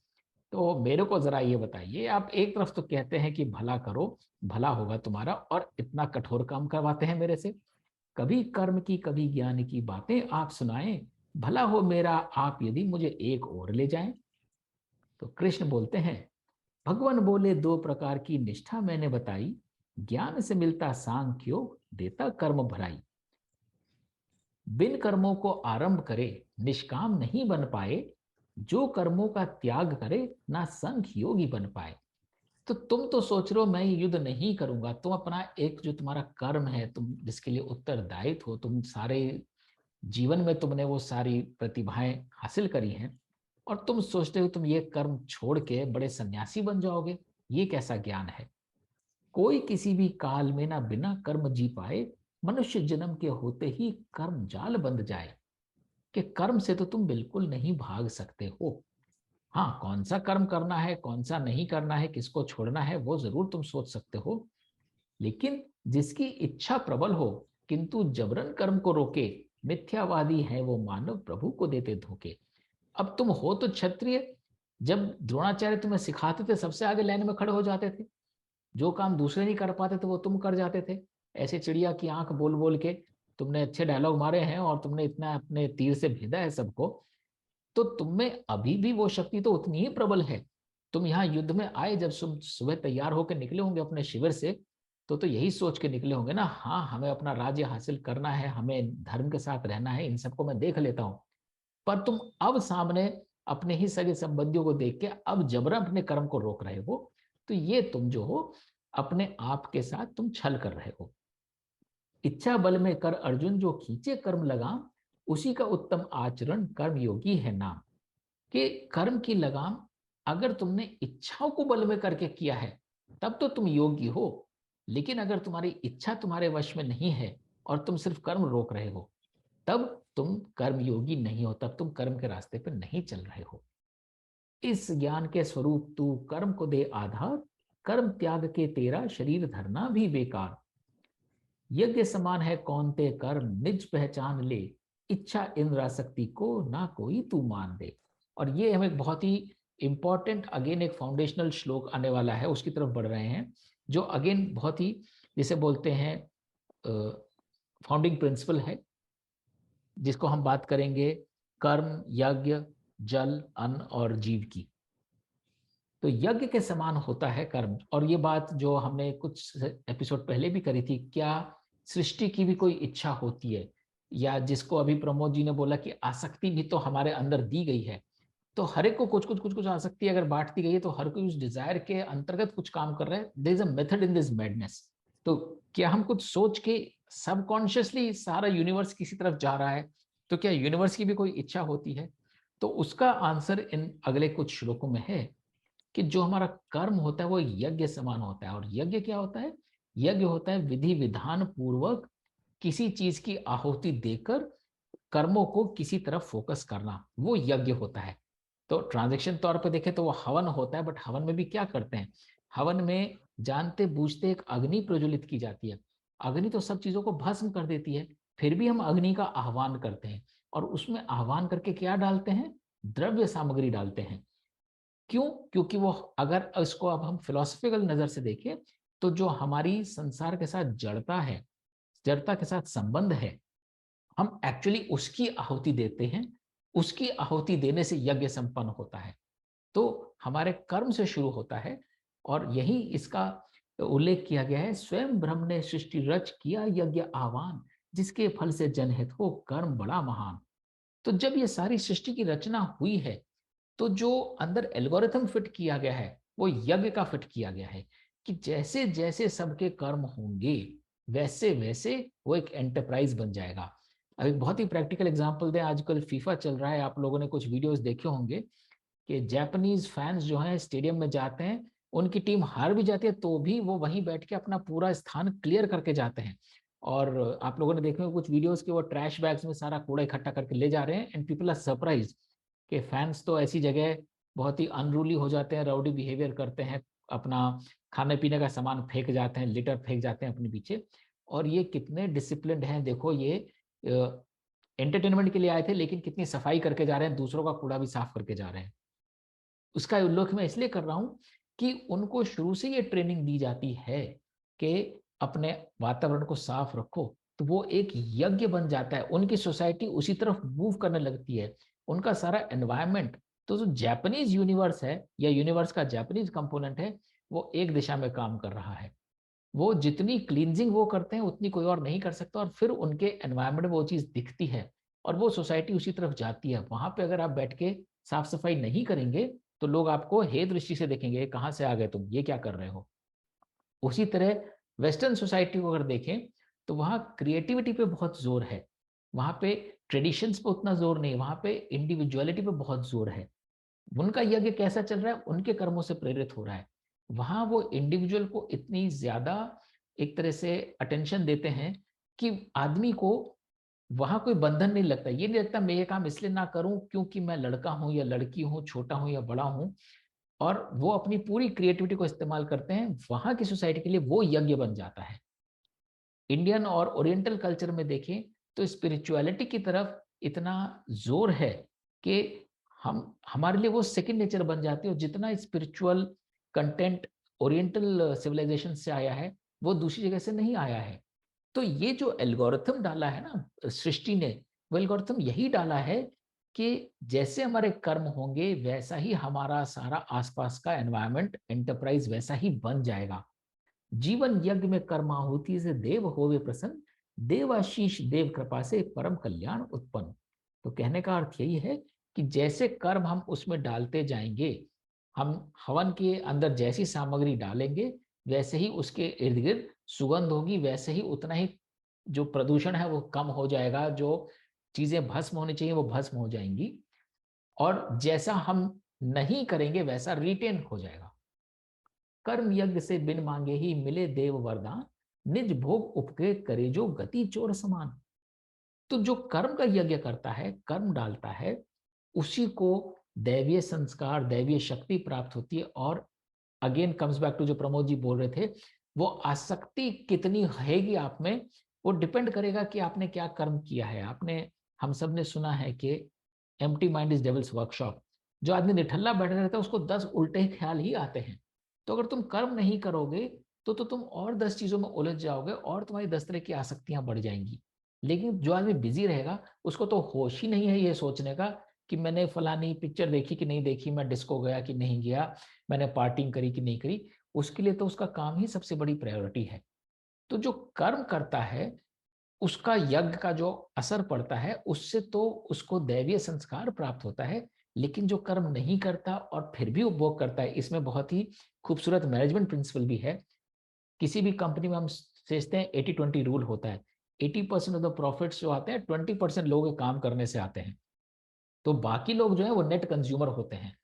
तो मेरे को जरा ये बताइए, आप एक तरफ तो कहते हैं कि भला करो, भला होगा तुम्हारा, और इतना कठोर काम करवाते हैं मेरे से, कभी कर्म की कभी ज्ञान की बातें आप सुनाएं, भला हो मेरा आप यदि मुझे एक ओर ले जाएं। तो कृष्ण बोलते हैं, भगवान बोले दो प्रकार की निष्ठा मैंने बताई, ज्ञान से मिलता सांख्य योग, देता कर्म भलाई। बिन कर्मों को आरंभ करे निष्काम नहीं बन पाए, जो कर्मों का त्याग करे ना सांख्य योगी बन पाए। तो तुम तो सोच रहे हो मैं ये युद्ध नहीं करूंगा, तुम अपना एक जो तुम्हारा कर्म है, तुम जिसके लिए उत्तरदायित्व हो, तुम सारे जीवन में तुमने वो सारी प्रतिभाएं हासिल करी हैं, और तुम सोचते हो तुम ये कर्म छोड़ के बड़े सन्यासी बन जाओगे। ये कैसा ज्ञान है। कोई किसी भी काल में ना बिना कर्म जी पाए, मनुष्य जन्म के होते ही कर्म जाल बंध जाए। कि कर्म से तो तुम बिल्कुल नहीं भाग सकते हो। हाँ, कौन सा कर्म करना है, कौन सा नहीं करना है, किसको छोड़ना है, वो जरूर तुम सोच सकते हो, लेकिन जिसकी इच्छा प्रबल हो किंतु जबरन कर्म को रोके, मिथ्यावादी है वो मानव प्रभु को देते धोखे। अब तुम हो तो क्षत्रिय, जब द्रोणाचार्य तुम्हें सिखाते थे सबसे आगे लाइन में खड़े हो जाते थे, जो काम दूसरे नहीं कर पाते थे वो तुम कर जाते थे, ऐसे चिड़िया की आंख बोल बोल के तुमने अच्छे डायलॉग मारे हैं और तुमने इतना अपने तीर से भेदा है सबको, तो तुम में अभी भी वो शक्ति तो उतनी ही प्रबल है। तुम यहाँ युद्ध में आए, जब तुम सुबह तैयार होकर निकले होंगे अपने शिविर से, तो यही सोच के निकले होंगे ना, हाँ हमें अपना राज्य हासिल करना है, हमें धर्म के साथ रहना है, इन सबको मैं देख लेता हूँ। पर तुम अब सामने अपने ही सगे संबंधियों को देख के अब जबरन अपने कर्म को रोक रहे हो, तो ये तुम जो हो अपने आप के साथ तुम छल कर रहे हो। इच्छा बल में कर अर्जुन जो खींचे कर्म लगाम, उसी का उत्तम आचरण कर्म योगी है नाम। कि कर्म की लगाम अगर तुमने इच्छाओं को बल में करके किया है तब तो तुम योगी हो, लेकिन अगर तुम्हारी इच्छा तुम्हारे वश में नहीं है और तुम सिर्फ कर्म रोक रहे हो, तब तुम कर्म योगी नहीं हो, तब तुम कर्म के रास्ते पर नहीं चल रहे हो। इस ज्ञान के स्वरूप तू कर्म को दे आधार, कर्म त्याग के तेरा शरीर धरना भी बेकार। यज्ञ समान है कौन ते कर्म, निज पहचान ले, इच्छा इंद्रासक्ति को ना कोई तू मान दे। और ये हमें बहुत ही इंपॉर्टेंट अगेन एक फाउंडेशनल श्लोक आने वाला है, उसकी तरफ बढ़ रहे हैं, जो अगेन बहुत ही जिसे बोलते हैं फाउंडिंग प्रिंसिपल है, जिसको हम बात करेंगे कर्म, यज्ञ, जल, अन्न और जीव की। तो यज्ञ के समान होता है कर्म। और ये बात जो हमने कुछ एपिसोड पहले भी करी थी, क्या सृष्टि की भी कोई इच्छा होती है, या जिसको अभी प्रमोद जी ने बोला कि आसक्ति भी तो हमारे अंदर दी गई है, तो हर एक को कुछ आसक्ति अगर बांट दी गई है तो हर कोई उस डिजायर के अंतर्गत कुछ काम कर रहा है। There is a method in this madness. तो क्या हम कुछ सोच के सबकॉन्शियसली सारा यूनिवर्स किसी तरफ जा रहा है, तो क्या यूनिवर्स की भी कोई इच्छा होती है? तो उसका आंसर इन अगले कुछ श्लोकों में है कि जो हमारा कर्म होता है वो यज्ञ समान होता है। और यज्ञ क्या होता है? यज्ञ होता है विधि विधान पूर्वक किसी चीज की आहुति देकर कर्मों को किसी तरफ फोकस करना, वो यज्ञ होता है। तो ट्रांजैक्शन तौर पे देखें तो वो हवन होता है, बट हवन में भी क्या करते हैं? हवन में जानते बूझते एक अग्नि प्रज्वलित की जाती है। अग्नि तो सब चीजों को भस्म कर देती है, फिर भी हम अग्नि का आह्वान करते हैं, और उसमें आह्वान करके क्या डालते हैं? द्रव्य सामग्री डालते हैं। क्यों? क्योंकि वो, अगर इसको अब हम फिलोसफिकल नजर से देखें, तो जो हमारी संसार के साथ जड़ता है, जड़ता के साथ संबंध है, हम एक्चुअली उसकी आहुति देते हैं। उसकी आहुति देने से यज्ञ संपन्न होता है। तो हमारे कर्म से शुरू होता है, और यही इसका उल्लेख किया गया है, स्वयं ब्रह्म ने सृष्टि रच किया यज्ञ आह्वान, जिसके फल से जनहित हो कर्म बड़ा महान। तो जब ये सारी सृष्टि की रचना हुई है, तो जो अंदर एल्गोरिथम फिट किया गया है वो यज्ञ का फिट किया गया है, कि जैसे जैसे सबके कर्म होंगे वैसे वैसे वो एक एंटरप्राइज बन जाएगा। अब एक बहुत ही प्रैक्टिकल एग्जांपल दें, आजकल फीफा चल रहा है, आप लोगों ने कुछ वीडियोस देखे होंगे कि जापानीज फैंस जो हैं स्टेडियम में जाते हैं, उनकी टीम हार भी जाती है तो भी वो वहीं बैठ के अपना पूरा स्थान क्लियर करके जाते हैं। और आप लोगों ने देखे होंगे कुछ वीडियोस कि वो ट्रैश बैग्स में सारा कूड़ा इकट्ठा करके ले जा रहे हैं, एंड पीपल आर सरप्राइज कि फैंस तो ऐसी जगह बहुत ही अनरूली हो जाते हैं, राउडी बिहेवियर करते हैं, अपना खाने पीने का सामान फेंक जाते हैं, लिटर फेंक जाते हैं अपने पीछे। और ये कितने डिसिप्लिन्ड हैं, देखो ये एंटरटेनमेंट के लिए आए थे लेकिन कितनी सफाई करके जा रहे हैं, दूसरों का कूड़ा भी साफ करके जा रहे हैं। उसका उल्लेख मैं इसलिए कर रहा हूं कि उनको शुरू से ये ट्रेनिंग दी जाती है कि अपने वातावरण को साफ रखो, तो वो एक यज्ञ बन जाता है। उनकी सोसाइटी उसी तरफ मूव करने लगती है, उनका सारा एनवायरनमेंट। तो जो जापानीज यूनिवर्स है या यूनिवर्स का जापानीज कंपोनेंट है, वो एक दिशा में काम कर रहा है। वो जितनी क्लींजिंग वो करते हैं उतनी कोई और नहीं कर सकता, और फिर उनके एनवायरनमेंट में वो चीज दिखती है और वो सोसाइटी उसी तरफ जाती है। वहां पे अगर आप बैठ के साफ सफाई नहीं करेंगे तो लोग आपको हे दृष्टि से देखेंगे, कहाँ से आ गए तुम, ये क्या कर रहे हो। उसी तरह वेस्टर्न सोसाइटी को अगर देखें तो वहाँ क्रिएटिविटी पे बहुत जोर है, वहाँ पे ट्रेडिशंस पे उतना जोर नहीं, वहाँ पे इंडिविजुअलिटी पे बहुत जोर है। उनका यज्ञ कैसा चल रहा है? उनके कर्मों से प्रेरित हो रहा है। वहां वो इंडिविजुअल को इतनी ज्यादा एक तरह से अटेंशन देते हैं कि आदमी को वहां कोई बंधन नहीं लगता। ये नहीं लगता मैं ये काम इसलिए ना करूं क्योंकि मैं लड़का हूं या लड़की हूं, छोटा हूं या बड़ा हूं। और वो अपनी पूरी क्रिएटिविटी को इस्तेमाल करते हैं, वहां की सोसाइटी के लिए वो यज्ञ बन जाता है। इंडियन और ओरिएंटल कल्चर में देखें तो स्पिरिचुअलिटी की तरफ इतना जोर है कि हमारे लिए वो सेकंड नेचर बन जाती है। और जितना स्पिरिचुअल कंटेंट ओरिएंटल सिविलाइजेशन से आया है वो दूसरी जगह से नहीं आया है। तो ये जो एल्गोरिथम डाला है ना सृष्टि ने, वो एल्गोरिथम यही डाला है कि जैसे हमारे कर्म होंगे वैसा ही हमारा सारा आसपास का एनवायरनमेंट, एंटरप्राइज वैसा ही बन जाएगा। जीवन यज्ञ में कर्माहुति से देव होवे प्रसन्न, देवाशीष देव कृपा से परम कल्याण उत्पन्न। तो कहने का अर्थ यही है कि जैसे कर्म हम उसमें डालते जाएंगे, हम हवन के अंदर जैसी सामग्री डालेंगे वैसे ही उसके इर्द गिर्द सुगंध होगी, वैसे ही उतना ही जो प्रदूषण है वो कम हो जाएगा, जो चीजें भस्म होनी चाहिए वो भस्म हो जाएंगी, और जैसा हम नहीं करेंगे वैसा रिटेन हो जाएगा। कर्म यज्ञ से बिन मांगे ही मिले देव वरदान, निज भोग उपके करे जो गति चोर समान। तो जो कर्म का यज्ञ करता है, कर्म डालता है, उसी को दैवीय संस्कार, दैवीय शक्ति प्राप्त होती है। और अगेन कम्स बैक टू जो प्रमोद जी बोल रहे थे, वो आसक्ति कितनी रहेगी आप में, वो डिपेंड करेगा कि आपने क्या कर्म किया है। आपने, हम सब ने सुना है कि empty mind is devils workshop. जो आदमी निठल्ला बैठा रहता है उसको 10 उल्टे ख्याल ही आते हैं। तो अगर तुम कर्म नहीं करोगे तो तुम और 10 चीजों में उलझ जाओगे और तुम्हारी 10 तरह की आसक्तियां बढ़ जाएंगी। लेकिन जो आदमी बिजी रहेगा उसको तो होश ही नहीं है ये सोचने का कि मैंने फलानी पिक्चर देखी कि नहीं देखी, मैं डिस्को गया कि नहीं गया, मैंने पार्टिंग करी कि नहीं करी। उसके लिए तो उसका काम ही सबसे बड़ी प्रायोरिटी है। तो जो कर्म करता है उसका यज्ञ का जो असर पड़ता है उससे तो उसको दैवीय संस्कार प्राप्त होता है। लेकिन जो कर्म नहीं करता और फिर भी उपभोग करता है, इसमें बहुत ही खूबसूरत मैनेजमेंट प्रिंसिपल भी है। किसी भी कंपनी में हम सोचते हैं 80-20 रूल होता है। 80% ऑफ द प्रॉफिट्स जो आते हैं 20% लोगों के काम करने से आते हैं। तो बाकी लोग जो है वो नेट कंज्यूमर होते हैं।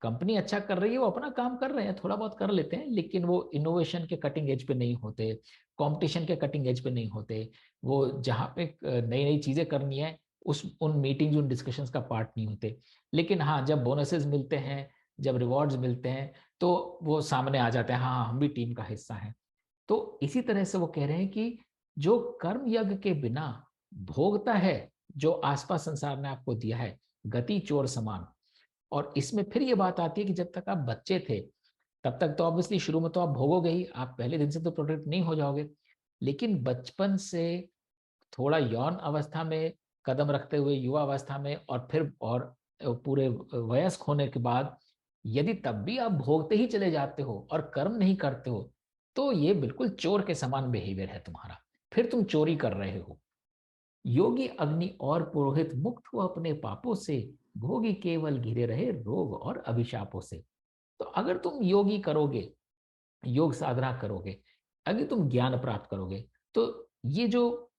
कंपनी अच्छा कर रही है, वो अपना काम कर रहे हैं, थोड़ा बहुत कर लेते हैं, लेकिन वो इनोवेशन के कटिंग एज पे नहीं होते, कंपटीशन के कटिंग एज पे नहीं होते। वो जहाँ पे नई नई चीजें करनी है उस उन मीटिंग्स, उन डिस्कशंस का पार्ट नहीं होते। लेकिन हाँ, जब बोनसेस मिलते हैं, जब रिवॉर्ड्स मिलते हैं, तो वो सामने आ जाते हैं, हाँ हम भी टीम का हिस्सा हैं। तो इसी तरह से वो कह रहे हैं कि जो कर्म यज्ञ के बिना भोगता है जो आसपास संसार ने आपको दिया है, गति चोर समान। और इसमें फिर ये बात आती है कि जब तक आप बच्चे थे तब तक तो ऑब्वियसली शुरू में तो आप भोगोगे ही, आप पहले दिन से तो प्रोटेक्ट नहीं हो जाओगे। लेकिन बचपन से थोड़ा यौन अवस्था में कदम रखते हुए युवा अवस्था में और फिर और पूरे वयस्क होने के बाद यदि तब भी आप भोगते ही चले जाते हो और कर्म नहीं करते हो, तो ये बिल्कुल चोर के समान बिहेवियर है तुम्हारा, फिर तुम चोरी कर रहे हो। योगी अग्नि और पुरोहित मुक्त हो अपने पापों से, भोगी केवल घिरे रहे रोग और अभिशापों से। तो अगर तुम योगी करोगे, योग साधना करोगे, अगर तुम ज्ञान प्राप्त करोगे, तो ये जो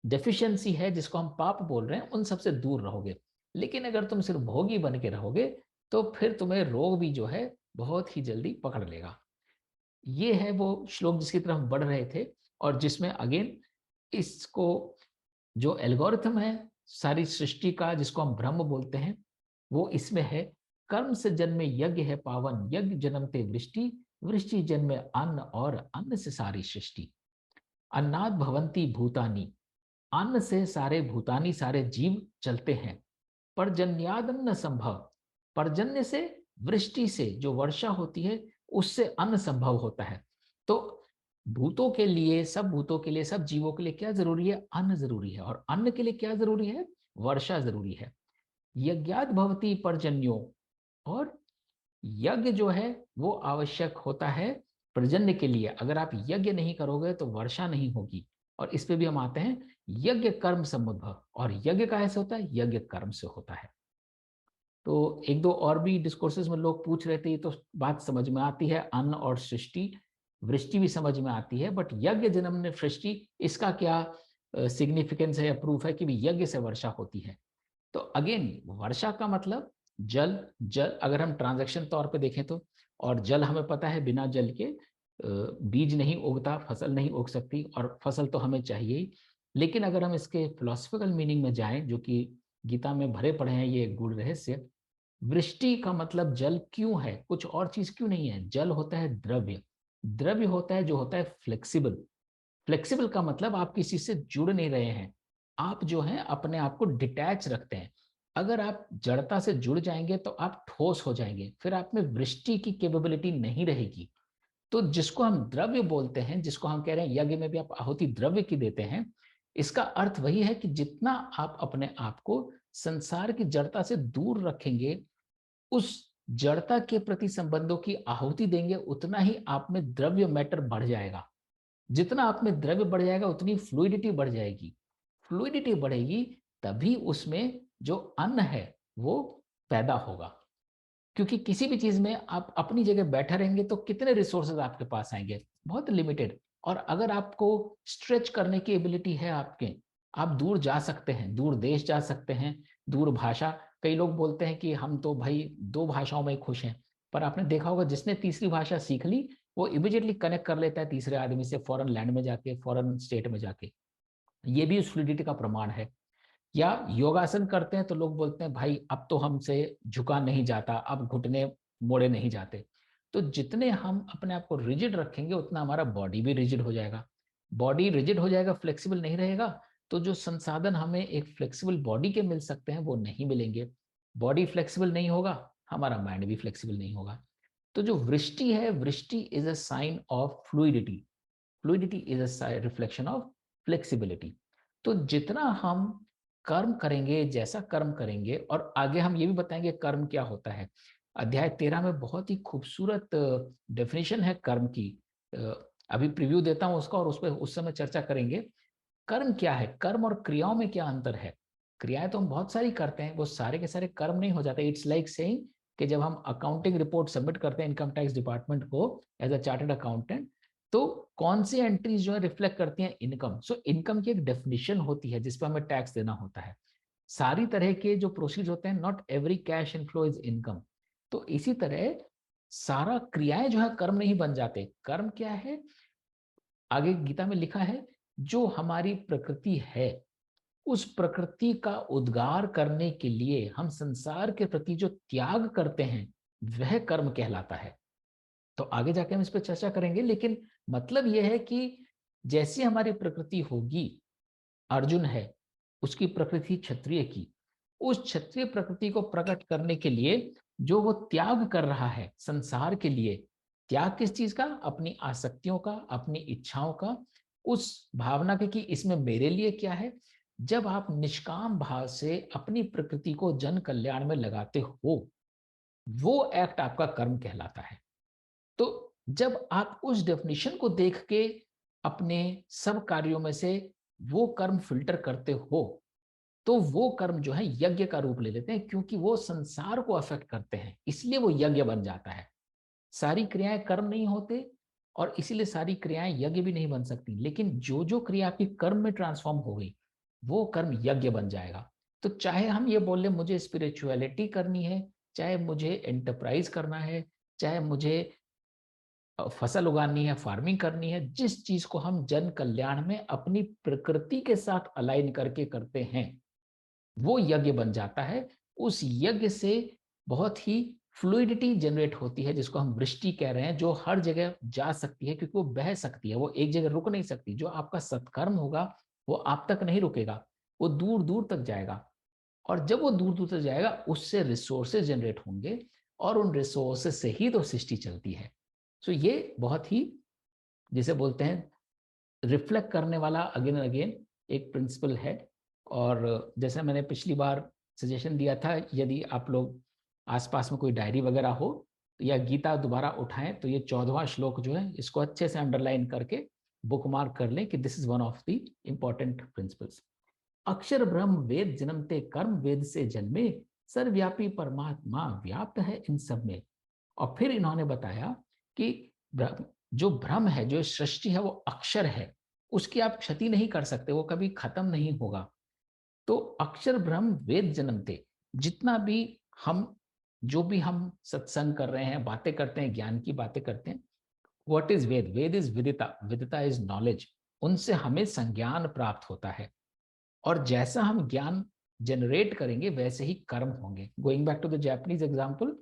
डेफिशिएंसी है जिसको हम पाप बोल रहे हैं उन सबसे दूर रहोगे। लेकिन अगर तुम सिर्फ भोगी बन के रहोगे तो फिर तुम्हें रोग भी जो है बहुत ही जल्दी पकड़ लेगा। ये है वो श्लोक जिसकी तरफ हम बढ़ रहे थे और जिसमें अगेन इसको जो एल्गोरिथम है सारी सृष्टि का, जिसको हम ब्रह्म बोलते हैं, वो इसमें है। कर्म से जन्मे यज्ञ है पावन, यज्ञ जन्मते वृष्टि, वृष्टि जन्मे अन्न और अन्न से सारी सृष्टि। अन्नाद भवंती भूतानी, अन्न से सारे भूतानी, सारे जीव चलते हैं। पर्जन्यादन्न संभव, पर्जन्य से, वृष्टि से जो वर्षा होती है उससे अन्न संभव होता है। तो भूतों के लिए, सब भूतों के लिए, सब जीवों के लिए क्या जरूरी है? अन्न जरूरी है। और अन्न के लिए क्या जरूरी है? वर्षा जरूरी है। यज्ञात भवती पर्जन्यो, और यज्ञ जो है वो आवश्यक होता है पर्जन्य के लिए। अगर आप यज्ञ नहीं करोगे तो वर्षा नहीं होगी। और इस पे भी हम आते हैं यज्ञ कर्म समुद्भव, और यज्ञ का ऐसे होता है, यज्ञ कर्म से होता है। तो एक दो और भी डिस्कोर्सेस में लोग पूछ रहे थे, ये तो बात समझ में आती है, अन्न और सृष्टि, वृष्टि भी समझ में आती है, बट यज्ञ जन्म ने सृष्टि, इसका क्या सिग्निफिकेंस है या प्रूफ है कि भी यज्ञ से वर्षा होती है? तो अगेन वर्षा का मतलब जल, जल अगर हम ट्रांजैक्शन तौर पे देखें तो, और जल हमें पता है बिना जल के बीज नहीं उगता, फसल नहीं उग सकती, और फसल तो हमें चाहिए ही। लेकिन अगर हम इसके फिलोसफिकल मीनिंग में जाएं, जो कि गीता में भरे पड़े हैं ये गूढ़ रहस्य, वृष्टि का मतलब जल क्यों है, कुछ और चीज क्यों नहीं है। जल होता है द्रव्य, द्रव्य होता है जो होता है फ्लेक्सिबल। फ्लेक्सिबल का मतलब आप किसी से जुड़ नहीं रहे हैं, आप जो है अपने आप को डिटैच रखते हैं। अगर आप जड़ता से जुड़ जाएंगे तो आप ठोस हो जाएंगे, फिर आप में वृष्टि की कैपेबिलिटी नहीं रहेगी। तो जिसको हम द्रव्य बोलते हैं, जिसको हम कह रहे हैं यज्ञ में भी आप आहुति द्रव्य की देते हैं, इसका अर्थ वही है कि जितना आप अपने आप को संसार की जड़ता से दूर रखेंगे, उस जड़ता के प्रति संबंधों की आहुति देंगे, उतना ही आप में द्रव्य मैटर बढ़ जाएगा। जितना आप में द्रव्य बढ़ जाएगा उतनी फ्लूइडिटी बढ़ जाएगी। फ्लूइडिटी बढ़ेगी तभी उसमें जो अन्न है वो पैदा होगा। क्योंकि किसी भी चीज में आप अपनी जगह बैठे रहेंगे तो कितने रिसोर्सेज आपके पास आएंगे, बहुत लिमिटेड। और अगर आपको स्ट्रेच करने की एबिलिटी है आपके, आप दूर जा सकते हैं, दूर देश जा सकते हैं, दूर भाषा। कई लोग बोलते हैं कि हम तो भाई 2 भाषाओं में खुश हैं, पर आपने देखा होगा जिसने तीसरी भाषा सीख ली वो इमीडिएटली कनेक्ट कर लेता है तीसरे आदमी से, फॉरेन लैंड में जाके, फॉरेन स्टेट में जाके। ये भी उस फ्लूइडिटी का प्रमाण है। या योगासन करते हैं तो लोग बोलते हैं भाई अब तो हमसे झुका नहीं जाता, अब घुटने मोड़े नहीं जाते। तो जितने हम अपने आप को रिजिड रखेंगे उतना हमारा बॉडी भी रिजिड हो जाएगा। बॉडी रिजिड हो जाएगा, फ्लेक्सिबल नहीं रहेगा, तो जो संसाधन हमें एक फ्लेक्सिबल बॉडी के मिल सकते हैं वो नहीं मिलेंगे। बॉडी फ्लेक्सिबल नहीं होगा, हमारा माइंड भी फ्लेक्सिबल नहीं होगा। तो जो वृष्टि है, वृष्टि is a sign of fluidity. Fluidity is a reflection of flexibility. तो जितना हम कर्म करेंगे, जैसा कर्म करेंगे, और आगे हम ये भी बताएंगे कर्म क्या होता है। अध्याय 13 में बहुत ही खूबसूरत डेफिनेशन है कर्म की। अभी प्रीव्यू देता हूं उसका और उस पर उस समय चर्चा करेंगे। कर्म क्या है, कर्म और क्रियाओं में क्या अंतर है। क्रियाएं तो हम बहुत सारी करते हैं, वो सारे के सारे कर्म नहीं हो जाते। इट्स लाइक सेइंग कि जब हम अकाउंटिंग रिपोर्ट सबमिट करते हैं इनकम टैक्स डिपार्टमेंट को एज अ चार्टर्ड अकाउंटेंट, तो कौन सी एंट्रीज जो है रिफ्लेक्ट करती हैं इनकम। सो इनकम की एक डेफिनेशन होती है जिस पर हमें टैक्स देना होता है। सारी तरह के जो प्रोसीड होते हैं, not every cash inflow is income. तो इसी तरह सारा क्रियाएं जो है कर्म नहीं बन जाते। कर्म क्या है, आगे गीता में लिखा है, जो हमारी प्रकृति है उस प्रकृति का उद्गार करने के लिए हम संसार के प्रति जो त्याग करते हैं वह कर्म कहलाता है। तो आगे जाके हम इस पर चर्चा करेंगे, लेकिन मतलब यह है कि जैसी हमारी प्रकृति होगी, अर्जुन है उसकी प्रकृति क्षत्रिय की, उस क्षत्रिय प्रकृति को प्रकट करने के लिए जो वो त्याग कर रहा है संसार के लिए, त्याग किस चीज का, अपनी आसक्तियों का, अपनी इच्छाओं का, उस भावना के कि इसमें मेरे लिए क्या है। जब आप निष्काम भाव से अपनी प्रकृति को जन कल्याण में लगाते हो, वो एक्ट आपका कर्म कहलाता है। तो जब आप उस डेफिनेशन को देख के अपने सब कार्यों में से वो कर्म फिल्टर करते हो, तो वो कर्म जो है यज्ञ का रूप ले लेते हैं, क्योंकि वो संसार को अफेक्ट करते हैं, इसलिए वो यज्ञ बन जाता है। सारी क्रियाएं कर्म नहीं होते और इसीलिए सारी क्रियाएं यज्ञ भी नहीं बन सकती। लेकिन जो जो क्रिया आपकी कर्म में ट्रांसफॉर्म हो गई वो कर्म यज्ञ बन जाएगा। तो चाहे हम ये बोले मुझे स्पिरिचुअलिटी करनी है, चाहे मुझे एंटरप्राइज करना है, चाहे मुझे फसल उगानी है, फार्मिंग करनी है, जिस चीज को हम जन कल्याण में अपनी प्रकृति के साथ अलाइन करके करते हैं वो यज्ञ बन जाता है। उस यज्ञ से बहुत ही फ्लूइडिटी जनरेट होती है जिसको हम वृष्टि कह रहे हैं, जो हर जगह जा सकती है क्योंकि वो बह सकती है, वो एक जगह रुक नहीं सकती। जो आपका सत्कर्म होगा वो आप तक नहीं रुकेगा, वो दूर दूर तक जाएगा। और जब वो दूर दूर तक जाएगा उससे रिसोर्सेज जनरेट होंगे और उन रिसोर्सेज से ही तो सृष्टि चलती है। सो ये बहुत ही जिसे बोलते हैं रिफ्लेक्ट करने वाला अगेन एंड अगेन एक प्रिंसिपल है। और जैसे मैंने पिछली बार सजेशन दिया था, यदि आप लोग आसपास में कोई डायरी वगैरह हो या गीता दोबारा उठाएं तो ये 14वां श्लोक जो है इसको अच्छे से अंडरलाइन करके बुकमार्क कर लें कि this is one of the important principles. अक्षर ब्रह्म वेद जन्मते कर्म वेद से जन्मे, सर्वव्यापी परमात्मा व्याप्त है इन सब में। और फिर इन्होंने बताया कि जो ब्रह्म है, जो सृष्टि है, वो अक्षर है, उसकी आप क्षति नहीं कर सकते, वो कभी खत्म नहीं होगा। तो अक्षर ब्रह्म वेद जन्मते, जितना भी हम जो भी हम सत्संग कर रहे हैं, बातें करते हैं, ज्ञान की बातें करते हैं, what is Veda, Veda is vidita, vidita is knowledge, उनसे हमें संज्ञान प्राप्त होता है। और जैसा हम ज्ञान जनरेट करेंगे वैसे ही कर्म होंगे। Going back to the Japanese example,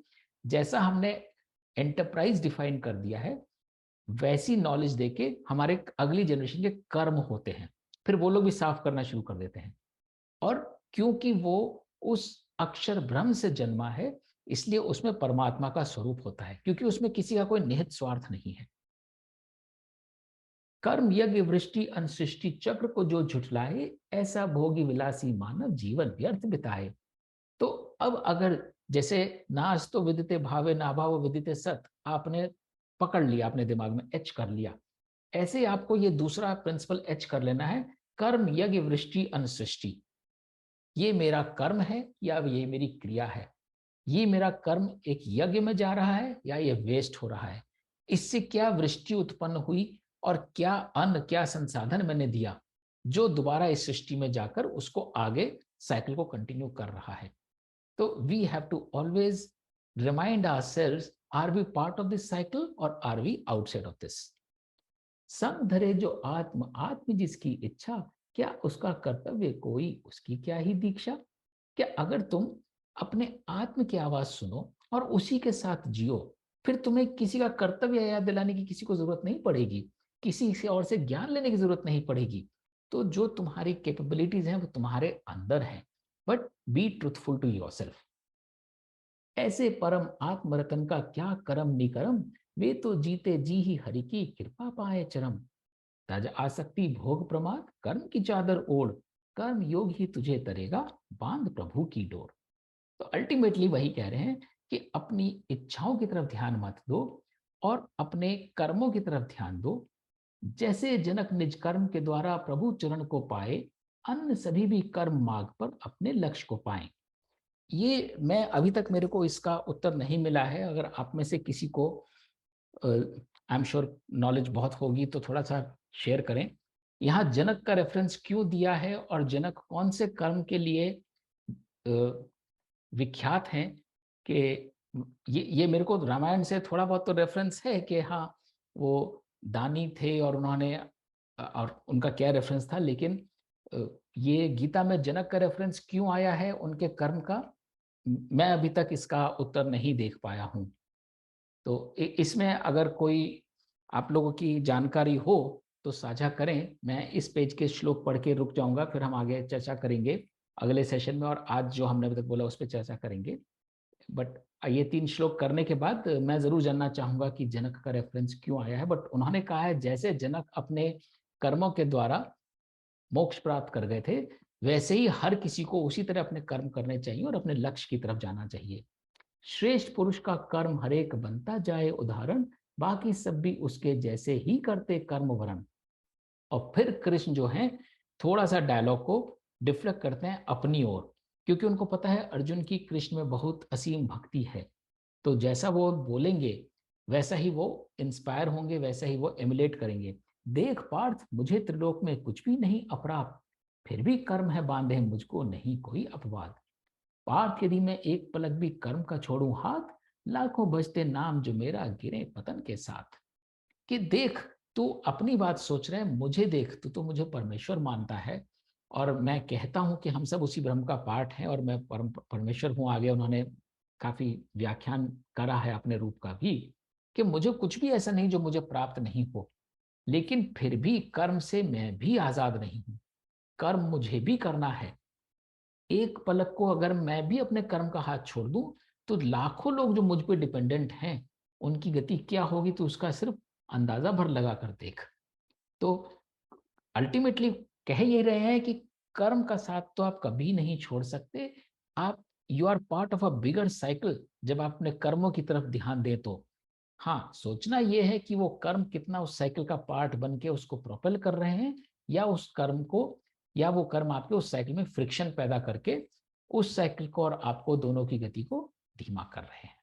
जैसा हमने एंटरप्राइज डिफाइन कर दिया है वैसी नॉलेज देके हमारे अगली जनरेशन के कर्म होते हैं, फिर वो लोग भी साफ करना शुरू कर देते हैं। और क्योंकि वो उस अक्षर ब्रह्म से जन्मा है इसलिए उसमें परमात्मा का स्वरूप होता है, क्योंकि उसमें किसी का कोई निहित स्वार्थ नहीं है। कर्म यज्ञ वृष्टि अनसृष्टि चक्र को जो झुठलाए, ऐसा भोगी विलासी मानव जीवन व्यर्थ बिताए। तो अब अगर जैसे नास्तो विदिते भावे नाभाव विदिते सत आपने पकड़ लिया, अपने दिमाग में एच कर लिया, ऐसे ही आपको ये दूसरा प्रिंसिपल एच कर लेना है, कर्म यज्ञ वृष्टि अनसृष्टि। ये मेरा कर्म है या ये मेरी क्रिया है? ये मेरा कर्म एक यज्ञ में जा रहा है या ये वेस्ट हो रहा है? इससे क्या वृष्टि उत्पन्न हुई और क्या अन्न, क्या संसाधन मैंने दिया जो दोबारा इस सृष्टि में जाकर उसको आगे साइकिल को कंटिन्यू कर रहा है? तो we have to always remind ourselves, are we part of this cycle or are we outside of this? संग धरे जो आत्म, आत्म जिसकी इच्छा, क्या उसका कर्तव्य कोई, उसकी क्या ही दीक्षा? क्या अगर तुम अपने आत्म की आवाज सुनो और उसी के साथ जियो, फिर तुम्हें किसी का कर्तव्य याद दिलाने की किसी को जरूरत नहीं पड़ेगी, किसी से और से ज्ञान लेने की जरूरत नहीं पड़ेगी। तो जो तुम्हारी कैपेबिलिटीज हैं वो तुम्हारे अंदर हैं, but be truthful to yourself. ऐसे परम आत्मरतन का क्या करम निकरम, वे तो जीते जी ही हरि की कृपा पाए चरम। तज आसक्ति भोग प्रमाद, कर्म की चादर ओढ़, कर्म योग ही तुझे तरेगा, बांध प्रभु की डोर। तो अल्टीमेटली वही कह रहे हैं कि अपनी इच्छाओं की तरफ ध्यान मत दो और अपने कर्मों की तरफ ध्यान दो। जैसे जनक निज कर्म के द्वारा प्रभु चरण को पाए, अन्य सभी भी कर्म मार्ग पर अपने लक्ष्य को पाएं। ये मैं अभी तक, मेरे को इसका उत्तर नहीं मिला है। अगर आप में से किसी को आई एम श्योर नॉलेज बहुत होगी तो थोड़ा सा शेयर करें। यहाँ जनक का रेफरेंस क्यों दिया है और जनक कौन से कर्म के लिए विख्यात हैं? कि ये मेरे को रामायण से थोड़ा बहुत तो रेफरेंस है कि हाँ वो दानी थे और उन्होंने, और उनका क्या रेफरेंस था, लेकिन ये गीता में जनक का रेफरेंस क्यों आया है उनके कर्म का, मैं अभी तक इसका उत्तर नहीं देख पाया हूँ। तो इसमें अगर कोई आप लोगों की जानकारी हो तो साझा करें। मैं इस पेज के श्लोक पढ़ के रुक जाऊंगा, फिर हम आगे चर्चा करेंगे अगले सेशन में, और आज जो हमने अभी तक बोला उस पर चर्चा करेंगे। बट ये 3 श्लोक करने के बाद मैं जरूर जानना चाहूंगा कि जनक का रेफरेंस क्यों आया है। बट उन्होंने कहा है जैसे जनक अपने कर्मों के द्वारा मोक्ष प्राप्त कर गए थे, वैसे ही हर किसी को उसी तरह अपने कर्म करने चाहिए और अपने लक्ष्य की तरफ जाना चाहिए। श्रेष्ठ पुरुष का कर्म हरेक बनता जाए उदाहरण, बाकी सब भी उसके जैसे ही करते कर्म वरण। और फिर कृष्ण जो है थोड़ा सा डायलॉग को डिफ्लेक्ट करते हैं अपनी ओर, क्योंकि उनको पता है अर्जुन की कृष्ण में बहुत असीम भक्ति है। तो जैसा वो बोलेंगे वैसा ही वो इंस्पायर होंगे, वैसा ही वो एमुलेट करेंगे। देख पार्थ मुझे त्रिलोक में कुछ भी नहीं अपराध, फिर भी कर्म है बांधे मुझको नहीं कोई अपवाद। पार्थ यदि मैं एक पलक भी कर्म का छोड़ूं हाथ, लाखों भजते नाम जो मेरा गिरे पतन के साथ। कि देख तू अपनी बात सोच रहे है, मुझे देख, तू तो मुझे परमेश्वर मानता है और मैं कहता हूं कि हम सब उसी ब्रह्म का पार्ट है और मैं परमेश्वर हूं। आगे उन्होंने काफी व्याख्यान करा है अपने रूप का भी, कि मुझे कुछ भी ऐसा नहीं जो मुझे प्राप्त नहीं हो, लेकिन फिर भी कर्म से मैं भी आजाद नहीं हूं। कर्म मुझे भी करना है। एक पलक को अगर मैं भी अपने कर्म का हाथ छोड़ दूं तो लाखों लोग जो मुझ पर डिपेंडेंट हैं उनकी गति क्या होगी, तो उसका सिर्फ अंदाजा भर लगा कर देख। तो अल्टीमेटली कह ये रहे हैं कि कर्म का साथ तो आप कभी नहीं छोड़ सकते। आप you are part of a bigger cycle. जब आप अपने कर्मों की तरफ ध्यान दें तो हाँ, सोचना यह है कि वो कर्म कितना उस साइकिल का पार्ट बन के उसको प्रोपेल कर रहे हैं, या उस कर्म को, या वो कर्म आपके उस साइकिल में फ्रिक्शन पैदा करके उस साइकिल को और आपको दोनों की गति को धीमा कर रहे हैं।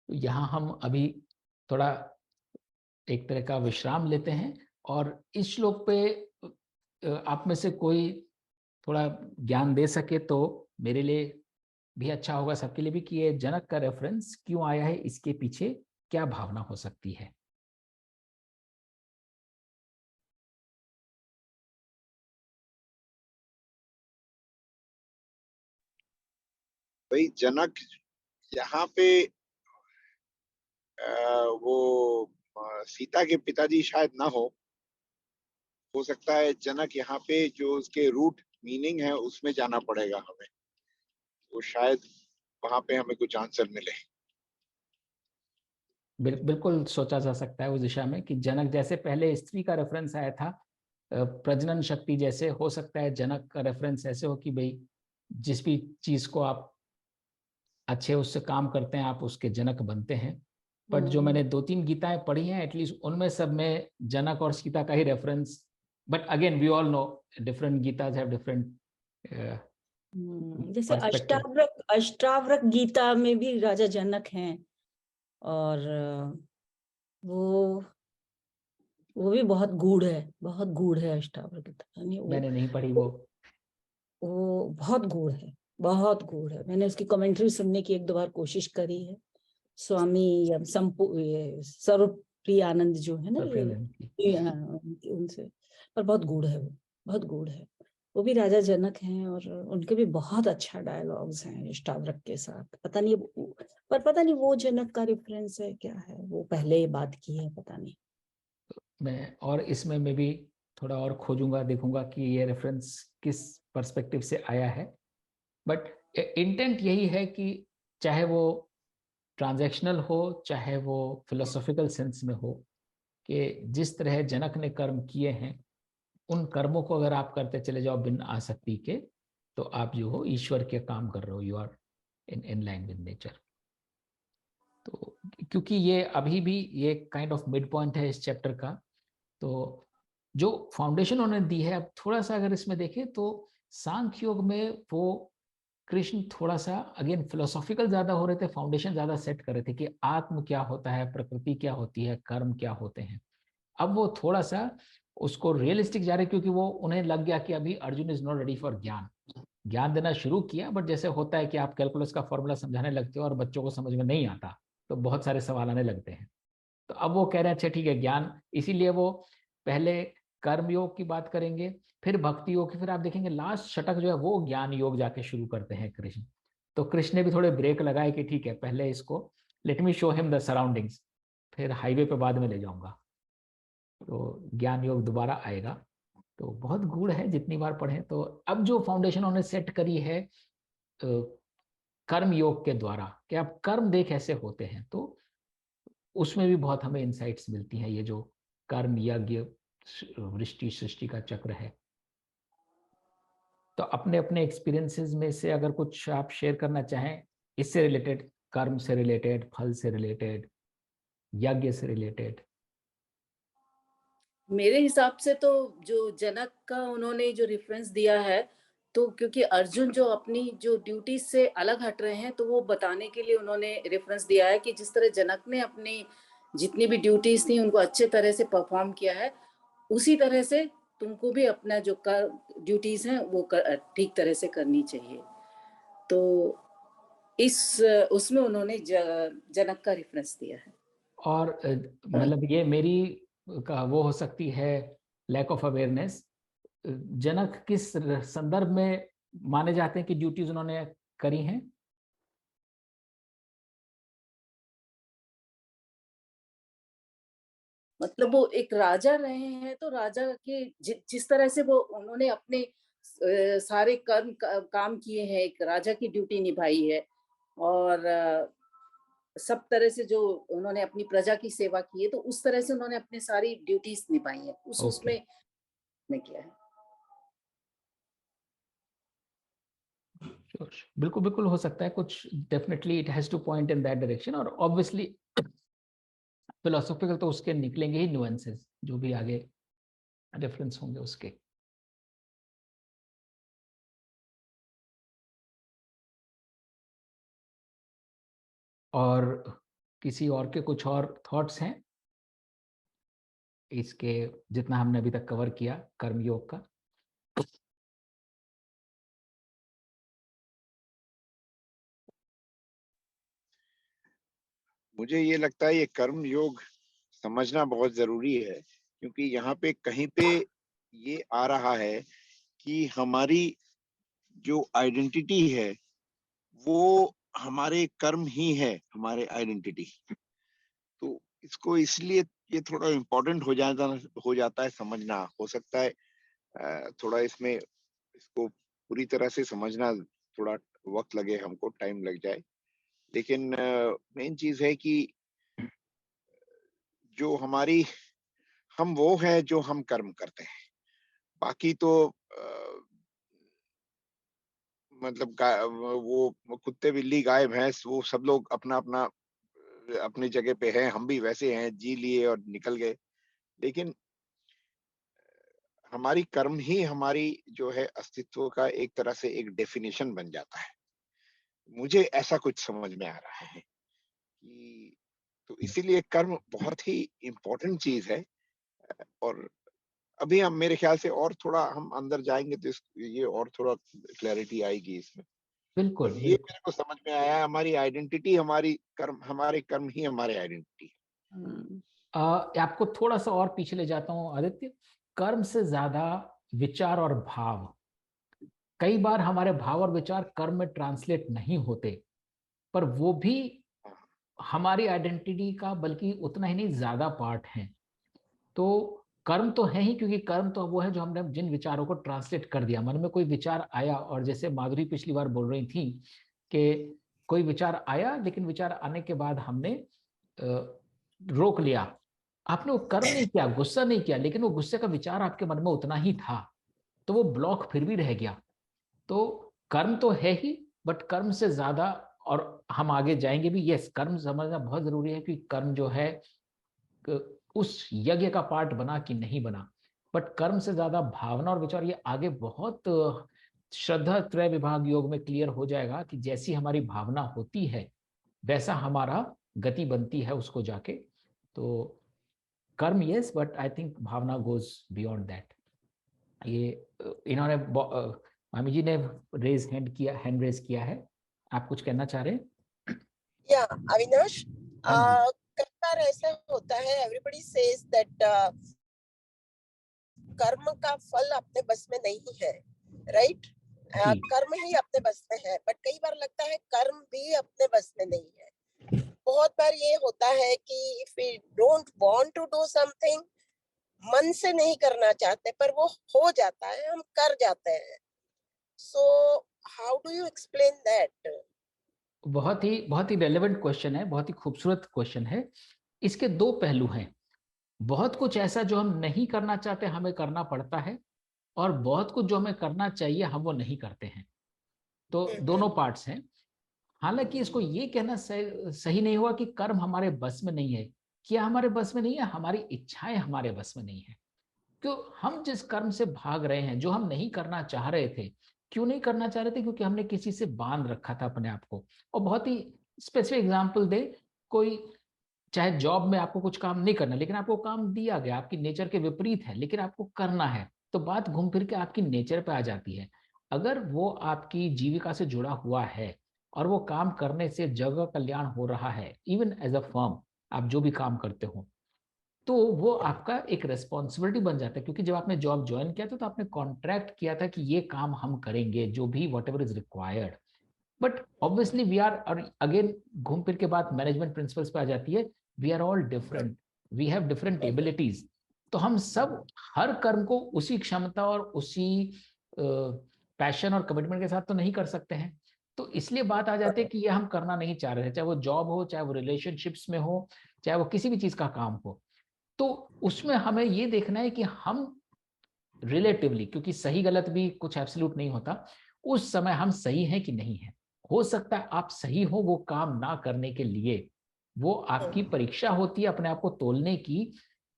तो यहाँ हम अभी थोड़ा एक तरह का विश्राम लेते हैं और इस श्लोक पे आप में से कोई थोड़ा ज्ञान दे सके तो मेरे लिए भी अच्छा होगा, सबके लिए भी, कि ये जनक का रेफरेंस क्यों आया है, इसके पीछे क्या भावना हो सकती है। भाई जनक यहाँ पे वो सीता के पिताजी शायद ना हो सकता है जनक यहाँ पे जो उसके रूट मीनिंग है उसमें जाना पड़ेगा हमें, तो शायद वहां पे हमें कुछ आंसर मिले। बिल्कुल सोचा जा सकता है उस दिशा में कि जनक जैसे पहले स्त्री का रेफरेंस आया था, प्रजनन शक्ति जैसे हो सकता है जनक का रेफरेंस ऐसे हो कि भाई जिस भी चीज को आप अच्छे उससे काम करते हैं आप उसके जनक बनते हैं। बट जो मैंने 2-3 गीताएं पढ़ी हैं एटलीस्ट उनमें सब में जनक और सीता का ही reference. But again we all know different Gitas have different जैसे पर्सपेक्टिव। अष्टावक्र गीता में भी राजा जनक हैं, और वो भी बहुत गूढ़ है, बहुत गूढ़ है अष्टावक्र गीता, यानी मैंने नहीं पढ़ी वो। वो बहुत गूढ़ है, बहुत गूढ़ है। मैंने उसकी कमेंट्री सुनने की 1-2 बार कोशिश करी है। स्वामी या सर्वप्रियानंद जो है ना, उनसे, पर बहुत गूढ़ है वो, बहुत गूढ़ है। वो भी राजा जनक हैं और उनके भी बहुत अच्छा डायलॉग्स हैं अष्टावक्र के साथ। पता नहीं वो जनक का रेफरेंस है क्या है, वो पहले बात की है, पता नहीं। मैं और इसमें मैं भी थोड़ा और खोजूंगा, देखूंगा कि ये रेफरेंस किस पर्सपेक्टिव से आया है। बट इंटेंट यही है कि चाहे वो ट्रांजैक्शनल हो चाहे वो फिलोसॉफिकल सेंस में हो, कि जिस तरह जनक ने कर्म किए हैं उन कर्मों को अगर आप करते चले जाओ बिन आसक्ति के, तो आप जो हो ईश्वर के काम कर रहे हो, you are in line with nature. तो क्योंकि ये अभी भी ये काइंड ऑफ मिड पॉइंट है इस चैप्टर का, तो जो फाउंडेशन उन्होंने दी है, अब थोड़ा सा अगर इसमें देखें तो सांख्य योग में वो कृष्ण थोड़ा सा अगेन फिलोसॉफिकल ज्यादा हो रहे थे, फाउंडेशन ज्यादा सेट कर रहे थे कि आत्म क्या होता है, प्रकृति क्या होती है, कर्म क्या होते हैं। अब वो थोड़ा सा उसको रियलिस्टिक जा रहे, क्योंकि वो उन्हें लग गया कि अभी Arjun is not ready for ज्ञान। ज्ञान देना शुरू किया, बट जैसे होता है कि आप कैलकुलस का फॉर्मूला समझाने लगते हो और बच्चों को समझ में नहीं आता, तो बहुत सारे सवाल आने लगते हैं। तो अब वो कह रहे हैं अच्छा ठीक है ज्ञान, इसीलिए वो पहले कर्म योग की बात करेंगे, फिर भक्ति योग की, फिर आप देखेंगे लास्ट शतक जो है वो ज्ञान योग जाके शुरू करते हैं कृष्ण। तो कृष्ण ने भी थोड़े ब्रेक लगाए कि ठीक है पहले इसको let me show him the surroundings, फिर हाईवे पे बाद में ले जाऊंगा। तो ज्ञान योग दोबारा आएगा। तो बहुत गूढ़ है जितनी बार पढ़े। तो अब जो फाउंडेशन उन्होंने सेट करी है कर्म योग के द्वारा कि आप कर्म देख ऐसे होते हैं, तो उसमें भी बहुत हमें इंसाइट्स मिलती हैं। ये जो कर्म यज्ञ वृष्टि सृष्टि का चक्र है, तो अपने अपने एक्सपीरियंसेस में से अगर कुछ आप शेयर करना चाहें इससे रिलेटेड, कर्म से रिलेटेड, फल से रिलेटेड, यज्ञ से रिलेटेड। मेरे हिसाब से तो जो जनक का उन्होंने जो रेफरेंस दिया है, तो क्योंकि अर्जुन जो अपनी जो ड्यूटी से अलग हट रहे हैं, तो वो बताने के लिए उन्होंने रेफरेंस दिया है कि जिस तरह जनक ने अपनी जितनी भी ड्यूटीज थी उनको अच्छे तरह से परफॉर्म किया है, उसी तरह से तुमको भी अपना जो ड्यूटीज हैं वो ठीक तरह से करनी चाहिए। तो इस उसमें उन्होंने जनक का रेफरेंस दिया है। और मतलब ये मेरी का वो हो सकती है लैक ऑफ अवेयरनेस। जनक किस संदर्भ में माने जाते हैं कि ड्यूटीज उन्होंने करी हैं? मतलब वो एक राजा रहे हैं, तो राजा के जिस तरह से वो उन्होंने अपने सारे काम किए हैं, एक राजा की ड्यूटी निभाई है, और सब तरह से जो उन्होंने अपनी प्रजा की सेवा की है, तो उस तरह से उन्होंने अपनी सारी ड्यूटीज निभाई है, उसमें किया है। बिल्कुल बिल्कुल हो सकता है कुछ, definitely it has two point in that direction. और ऑब्वियसली फिलोसॉफिकल तो उसके निकलेंगे ही नुएंसेस, जो भी आगे रेफरेंस होंगे उसके। और किसी और के कुछ और थॉट्स हैं इसके, जितना हमने अभी तक कवर किया कर्मयोग का? मुझे ये लगता है ये कर्म योग समझना बहुत जरूरी है, क्योंकि यहाँ पे कहीं पे ये आ रहा है कि हमारी जो आइडेंटिटी है वो हमारे कर्म ही है, हमारे आइडेंटिटी। तो इसको इसलिए ये थोड़ा इम्पोर्टेंट हो जाता है समझना। हो सकता है थोड़ा इसमें इसको पूरी तरह से समझना थोड़ा वक्त लगे, हमको टाइम लग जाए, लेकिन मेन चीज है कि जो हमारी, हम वो हैं जो हम कर्म करते हैं। बाकी तो मतलब वो कुत्ते बिल्ली गाय भैंस वो सब लोग अपना अपना अपनी जगह पे हैं, हम भी वैसे हैं, जी लिए और निकल गए। लेकिन हमारी कर्म ही हमारी जो है अस्तित्व का एक तरह से एक डेफिनेशन बन जाता है। मुझे ऐसा कुछ समझ में आ रहा है कि तो इसीलिए कर्म बहुत ही इम्पोर्टेंट चीज है। और अभी हम मेरे ख्याल से और थोड़ा हम अंदर जाएंगे तो ये और थोड़ा क्लैरिटी आएगी इसमें। बिल्कुल पर ये बिल्कुल। मेरे को समझ में आया, हमारी आइडेंटिटी हमारे कर्म ही हमारे आइडेंटिटी। आपको थोड़ा सा और पीछे ले जाता हूं आदित्य। कर्म से ज्यादा विचार और भाव, कई बार हमारे भाव और विचार कर्म में ट्रांसलेट नहीं होते, पर वो भी हमारी आइडेंटिटी का बल्कि उतना ही नहीं ज्यादा पार्ट है। तो कर्म तो है ही, क्योंकि कर्म तो वो है जो हमने जिन विचारों को ट्रांसलेट कर दिया। मन में कोई विचार आया, और जैसे माधुरी पिछली बार बोल रही थी कि कोई विचार आया, लेकिन विचार आने के बाद हमने रोक लिया। आपने वो कर्म नहीं किया, गुस्सा नहीं किया, लेकिन वो गुस्से का विचार आपके मन में उतना ही था, तो वो ब्लॉक फिर भी रह गया। तो कर्म तो है ही, बट कर्म से ज्यादा, और हम आगे जाएंगे भी, यस कर्म समझना बहुत जरूरी है कि कर्म जो है उस यज्ञ का पार्ट बना कि नहीं बना। बट कर्म से ज्यादा भावना और विचार, ये आगे बहुत श्रद्धा त्रय विभाग योग में क्लियर हो जाएगा कि जैसी हमारी भावना होती है वैसा हमारा गति बनती है उसको जाके। तो कर्म यस, बट आई थिंक भावना गोज बियॉन्ड दैट। ये इन्होंने मामी जी ने हैंड रेज किया है। आप कुछ कहना चाह रहे हैं? या अविनाश, हाँ जी। कई बार ऐसा होता है, एवरीबडी सेज दैट कर्म का फल अपने बस में नहीं है, राइट? जी कर्म ही अपने बस में है, बट कई बार लगता है कर्म भी अपने बस में नहीं है। बहुत बार ये होता है कि if we don't want to do something, मन से नहीं करना चाहते पर वो हो जाता है, हम कर जाते हैं। So how do you explain that? बहुत ही रेलेवेंट क्वेश्चन है, बहुत ही खूबसूरत क्वेश्चन है। इसके दो पहलू हैं। बहुत कुछ ऐसा जो हम नहीं करना चाहते हमें करना पड़ता है, और बहुत कुछ जो हमें करना चाहिए हम वो नहीं करते हैं। तो दोनों पार्ट्स हैं। हालांकि इसको ये कहना सही नहीं हुआ कि कर्म हमारे बस में नहीं है। क्या हमारे बस में नहीं है? हमारी इच्छाएं हमारे बस में नहीं है। क्यों हम जिस कर्म से भाग रहे हैं, जो हम नहीं करना चाह रहे थे, क्यों नहीं करना चाह रहे थे? क्योंकि हमने किसी से बांध रखा था अपने आप को। और बहुत ही स्पेसिफिक एग्जांपल दे, कोई चाहे जॉब में आपको कुछ काम नहीं करना, लेकिन आपको काम दिया गया, आपकी नेचर के विपरीत है, लेकिन आपको करना है, तो बात घूम फिर के आपकी नेचर पे आ जाती है। अगर वो आपकी जीविका से जुड़ा हुआ है और वो काम करने से जगह कल्याण हो रहा है, इवन एज अ फर्म आप जो भी काम करते हो, तो वो आपका एक रेस्पॉन्सिबिलिटी बन जाता है। क्योंकि जब आपने जॉब ज्वाइन किया था तो आपने कॉन्ट्रैक्ट किया था कि ये काम हम करेंगे, जो भी whatever is required. But obviously we are, और अगेन घूम फिर के बात मैनेजमेंट प्रिंसिपल्स पे आ जाती है, we are all different, we have different abilities. तो हम सब हर कर्म को उसी क्षमता और उसी पैशन और कमिटमेंट के साथ तो नहीं कर सकते हैं। तो इसलिए बात आ जाती है कि ये हम करना नहीं चाह रहे हैं, चाहे वो जॉब हो, चाहे वो रिलेशनशिप्स में हो, चाहे वो किसी भी चीज का काम हो। तो उसमें हमें ये देखना है कि हम रिलेटिवली, क्योंकि सही गलत भी कुछ एब्सोल्यूट नहीं होता, उस समय हम सही हैं कि नहीं है। हो सकता है आप सही हो वो काम ना करने के लिए, वो आपकी परीक्षा होती है अपने आप को तोलने की।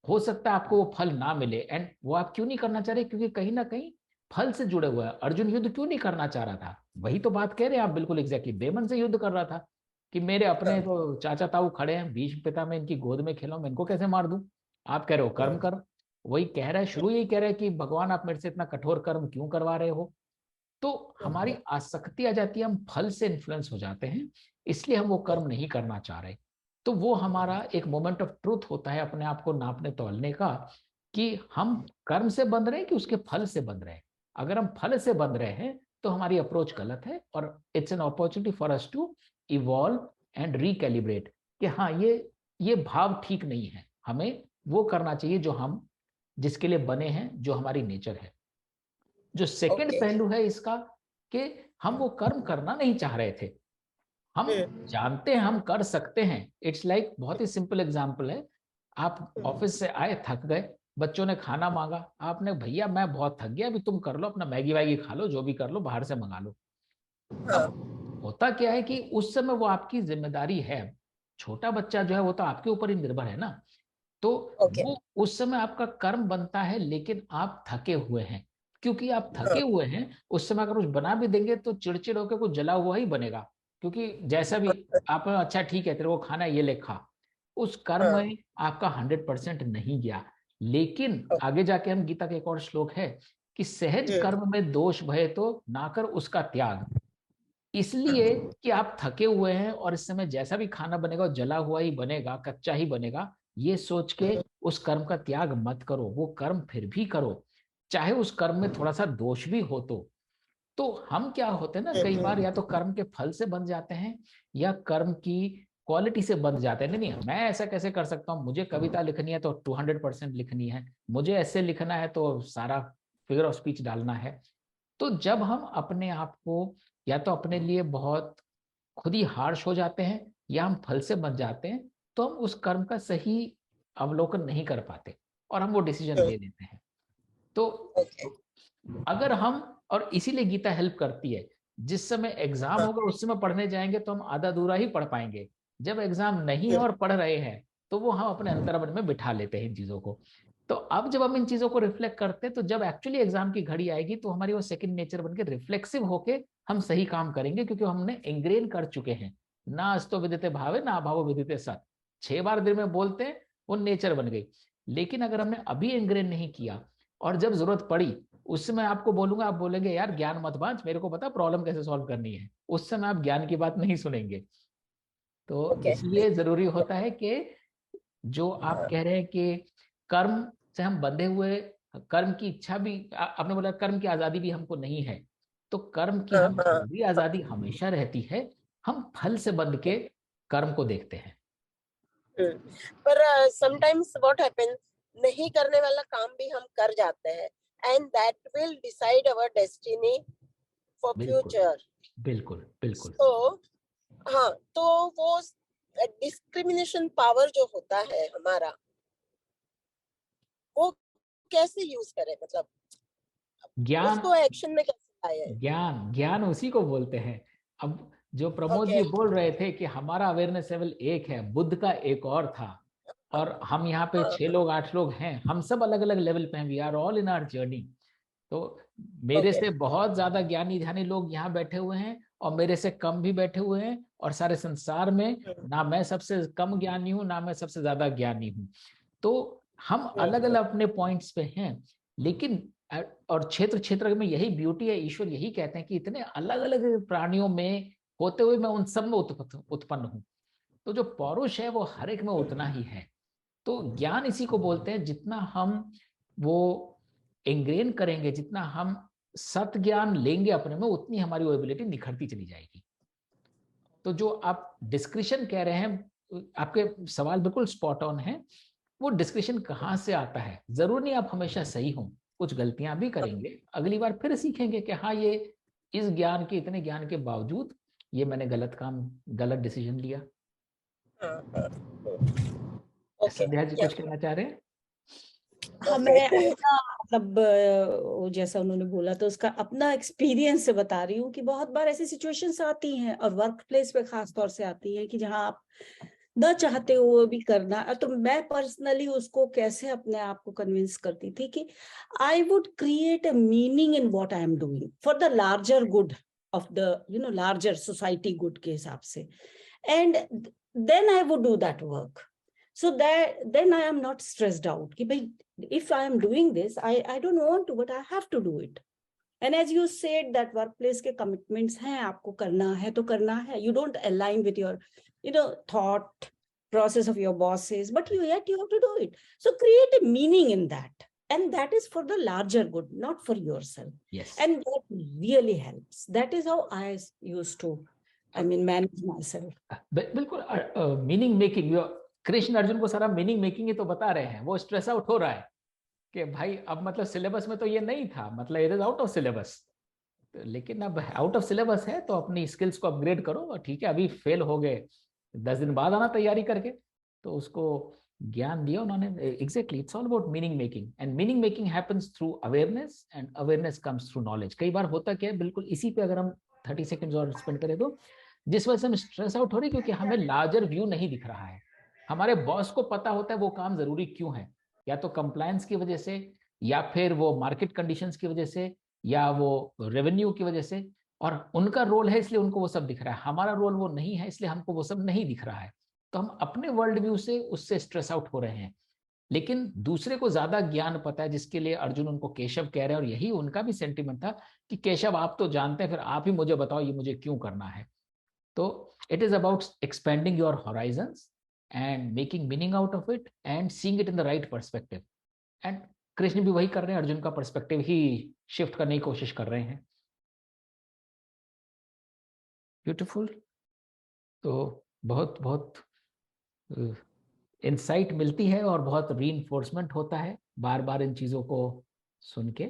हो सकता है आपको वो फल ना मिले, एंड वो आप क्यों नहीं करना चाह रहे? क्योंकि कहीं ना कहीं फल से जुड़े हुआ है। अर्जुन युद्ध क्यों नहीं करना चाह रहा था? वही तो बात कह रहे हैं आप, बिल्कुल एग्जैक्टली। बेमन से युद्ध कर रहा था कि मेरे अपने तो चाचा ताऊ खड़े हैं, भीष्म पिता, में इनकी गोद में खेलो, मैं इनको कैसे मार दूं? आप कह रहे हो कर्म कर। वही कह रहा है, शुरू यही कह रहा है कि भगवान आप मेरे से इतना कठोर कर्म क्यों करवा रहे हो? तो हमारी आसक्ति आ जाती है, हम फल से इन्फ्लुएंस हो जाते हैं, इसलिए हम वो कर्म नहीं करना चाह रहे। तो वो हमारा एक मोमेंट ऑफ ट्रूथ होता है अपने आप को नापने तौलने का, कि हम कर्म से बंध रहे हैं कि उसके फल से बंध रहे हैं। अगर हम फल से बंध रहे हैं तो हमारी अप्रोच गलत है, और it's an opportunity for us to evolve and recalibrate कि हाँ ये भाव ठीक नहीं है, हमें वो करना चाहिए जो हम जिसके लिए बने हैं, जो हमारी नेचर है। जो सेकंड पहलू है इसका, कि हम वो कर्म करना नहीं चाह रहे थे, हम जानते हैं हम कर सकते हैं। इट्स लाइक बहुत ही सिंपल एग्जांपल है, आप ऑफिस से आए, थक गए, बच्चों ने खाना मांगा, आपने भैया मैं बहुत थक गया, अभी तुम कर लो अपना मैगी वैगी खा लो, जो भी कर लो, बाहर से मंगा लो। हाँ, अब होता क्या है कि उस समय वो आपकी जिम्मेदारी है, छोटा बच्चा जो है वो तो आपके ऊपर ही निर्भर है ना, तो ओके, वो उस समय आपका कर्म बनता है, लेकिन आप थके हुए हैं। क्योंकि आप हाँ, थके हुए हैं, उस समय अगर कुछ बना भी देंगे तो चिड़चिड़ होकर कुछ जला हुआ ही बनेगा, क्योंकि जैसा भी आप, अच्छा ठीक है तेरे को खाना है, ये ले खा, उस कर्म हाँ, में आपका 100% नहीं गया। लेकिन आगे जाके हम गीता का एक और श्लोक है कि सहज कर्म में दोष भय तो ना कर उसका त्याग। इसलिए कि आप थके हुए हैं और इस समय जैसा भी खाना बनेगा वो जला हुआ ही बनेगा, कच्चा ही बनेगा, ये सोच के उस कर्म का त्याग मत करो, वो कर्म फिर भी करो, चाहे उस कर्म में थोड़ा सा दोष भी हो तो हम क्या होते हैं ना, कई बार या तो कर्म के फल से बंध जाते हैं या कर्म की क्वालिटी से बंध जाते हैं। नहीं नहीं, मैं ऐसा कैसे कर सकता हूँ, मुझे कविता लिखनी है तो 200% लिखनी है, मुझे ऐसे लिखना है तो सारा फिगर ऑफ स्पीच डालना है। तो जब हम अपने आप को या तो अपने लिए बहुत खुद ही हार्श हो जाते हैं या हम फल से बच जाते हैं, तो हम उस कर्म का सही अवलोकन नहीं कर पाते और हम वो डिसीजन ले लेते हैं। तो ओके, अगर हम, और इसीलिए गीता हेल्प करती है, जिस समय एग्जाम होगा उस समय पढ़ने जाएंगे तो हम आधा अधूरा ही पढ़ पाएंगे, जब एग्जाम नहीं है और पढ़ रहे हैं तो वो हम अपने अंतर्मन में बिठा लेते हैं इन चीजों को। तो अब जब हम इन चीजों को रिफ्लेक्ट करते हैं तो जब एक्चुअली एग्जाम की घड़ी आएगी तो हमारी वो सेकंड नेचर बनके रिफ्लेक्सिव होके हम सही काम करेंगे, क्योंकि हमने इंग्रेन कर चुके हैं ना, अस्तो विदिते भावे ना अभावो विदिते सत, 6 बार दिन में बोलते हैं, वो नेचर बन गई। लेकिन अगर हमने अभी इंग्रेन नहीं किया और जब जरूरत पड़ी उस समय आपको बोलूंगा, आप बोलेंगे यार ज्ञान मत बांट, मेरे को पता प्रॉब्लम कैसे सॉल्व करनी है, उस समय आप ज्ञान की बात नहीं सुनेंगे। तो ओके, इसलिए जरूरी होता है कि जो आप कह रहे हैं कि कर्म से हम बंधे हुए, कर्म की इच्छा भी आपने बोला कर्म की आजादी भी हमको नहीं है, तो कर्म की हाँ, हम हाँ, पूरी आजादी हमेशा रहती है, हम फल से बंध के कर्म को देखते हैं। पर समटाइम्स व्हाट हैपन, नहीं करने वाला काम भी हम कर जाते हैं, and that will decide our destiny for बिल्कुल फ्यूचर। बिल्कुल बिल्कुल। तो हाँ, तो वो डिस्क्रिमिनेशन पावर जो होता है हमारा, वो कैसे यूज करें, मतलब ज्ञान, उसको एक्शन में कैसे लाए? ज्ञान ज्ञान उसी को बोलते हैं। अब जो प्रमोद ओके, जी बोल रहे थे कि हमारा अवेयरनेस लेवल एक है, बुद्ध का एक और था, और हम यहाँ पे 6 लोग 8 लोग हैं, हम सब अलग अलग लेवल पे हैं, we are all in our journey. तो मेरे ओके, से बहुत ज्यादा ज्ञानी ध्यानी लोग यहाँ बैठे हुए हैं और मेरे से कम भी बैठे हुए हैं, और सारे संसार में ना मैं सबसे कम ज्ञानी हूँ ना मैं सबसे ज्यादा ज्ञानी हूँ। तो हम अलग अलग अपने पॉइंट्स पे हैं, लेकिन और क्षेत्र क्षेत्र में यही ब्यूटी है, ईश्वर यही कहते हैं कि इतने अलग अलग प्राणियों में होते हुए मैं उन सब में उत्पन्न हूँ। तो जो पौरुष है वो हर एक में उतना ही है। तो ज्ञान इसी को बोलते हैं, जितना हम वो इंग्रेन करेंगे, जितना हम सत ज्ञान लेंगे अपने में, उतनी हमारी वो एबिलिटी निखरती चली जाएगी। तो जो आप डिस्क्रिशन कह रहे हैं, आपके सवाल बिल्कुल स्पॉट ऑन है। वो डिस्कशन कहाँ से आता है, जरूर नहीं आप हमेशा सही हो, कुछ गलतियां भी करेंगे, अगली बार फिर सीखेंगे कि हाँ ये इस ज्ञान के, इतने ज्ञान के बावजूद ये मैंने गलत काम, गलत डिसीजन लिया। ओके, संध्या जी कुछ कहना चाह रहे हैं? हाँ, मैं अपना मतलब वो जैसा उन्होंने बोला तो उसका अपना एक्सपीरियंस से बता रही हूँ कि बहुत बार ऐसी सिचुएशंस आती हैं और वर्क प्लेस पे खास तौर से आती हैं कि जहाँ आप न चाहते हो वो भी करना। तो मैं पर्सनली उसको कैसे अपने आप को कन्विंस करती थी कि I would create a meaning in what I am doing for the larger good of the larger society good के हिसाब से, and then I would do that work, so that then I am not stressed out कि भाई if I am doing this, I don't want to, but I have to do it. And as you said that workplace के commitments हैं, आपको करना है तो करना है, you don't align with your thought process of your bosses, but yet you have to do it. So create a meaning in that, and that is for the larger good, not for yourself. Yes. And that really helps. That is how I used to manage myself. बिल्कुल meaning making, Krishna Arjun को सारा meaning making ही तो बता रहे हैं। वो stress out हो रहा है कि भाई अब मतलब सिलेबस में तो ये नहीं था, मतलब it is out of syllabus, लेकिन अब आउट ऑफ सिलेबस है तो अपनी स्किल्स को अपग्रेड करो। और ठीक है, अभी फेल हो गए, 10 दिन बाद आना तैयारी करके, तो उसको ज्ञान दिया उन्होंने। Exactly, it's all about meaning making, and meaning making happens through awareness, and awareness comes through knowledge. कई बार होता क्या है, बिल्कुल इसी पे अगर हम 30 सेकंड्स और स्पेंड करें तो, जिस वजह से हम स्ट्रेस आउट हो रही, क्योंकि हमें लार्जर व्यू नहीं दिख रहा है। हमारे बॉस को पता होता है वो काम जरूरी क्यों है, या तो कंप्लायंस की वजह से, या फिर वो मार्केट कंडीशंस की वजह से, या वो रेवेन्यू की वजह से, और उनका रोल है इसलिए उनको वो सब दिख रहा है। हमारा रोल वो नहीं है इसलिए हमको वो सब नहीं दिख रहा है। तो हम अपने वर्ल्ड व्यू से उससे स्ट्रेस आउट हो रहे हैं। लेकिन दूसरे को ज्यादा ज्ञान पता है, जिसके लिए अर्जुन उनको केशव कह रहे हैं, और यही उनका भी सेंटीमेंट था कि केशव आप तो जानते हैं, फिर आप ही मुझे बताओ ये मुझे क्यों करना है। तो it is about expanding your horizons and making meaning out of it and seeing it in the right perspective. And Krishna भी वही कर रहे हैं, अर्जुन का पर्सपेक्टिव ही शिफ्ट करने की कोशिश कर रहे हैं। ब्यूटीफुल। तो बहुत बहुत इंसाइट मिलती है और बहुत रीइंफोर्समेंट होता है बार बार इन चीज़ों को सुन के।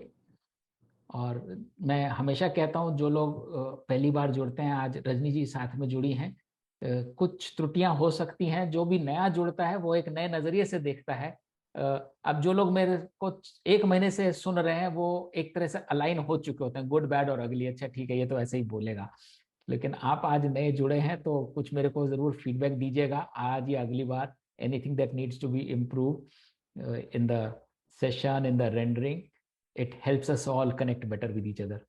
और मैं हमेशा कहता हूँ, जो लोग पहली बार जुड़ते हैं, आज रजनी जी साथ में जुड़ी हैं, कुछ त्रुटियां हो सकती हैं। जो भी नया जुड़ता है वो एक नए नज़रिए से देखता है। अब जो लोग मेरे को 1 महीने से सुन रहे हैं वो एक तरह से अलाइन हो चुके होते हैं, गुड बैड और अगली, अच्छा ठीक है ये तो ऐसे ही बोलेगा। लेकिन आप आज नए जुड़े हैं तो कुछ मेरे को जरूर फीडबैक दीजिएगा आज या अगली बार, anything that needs to be improved in the session, in the rendering. It helps us all connect better with each other.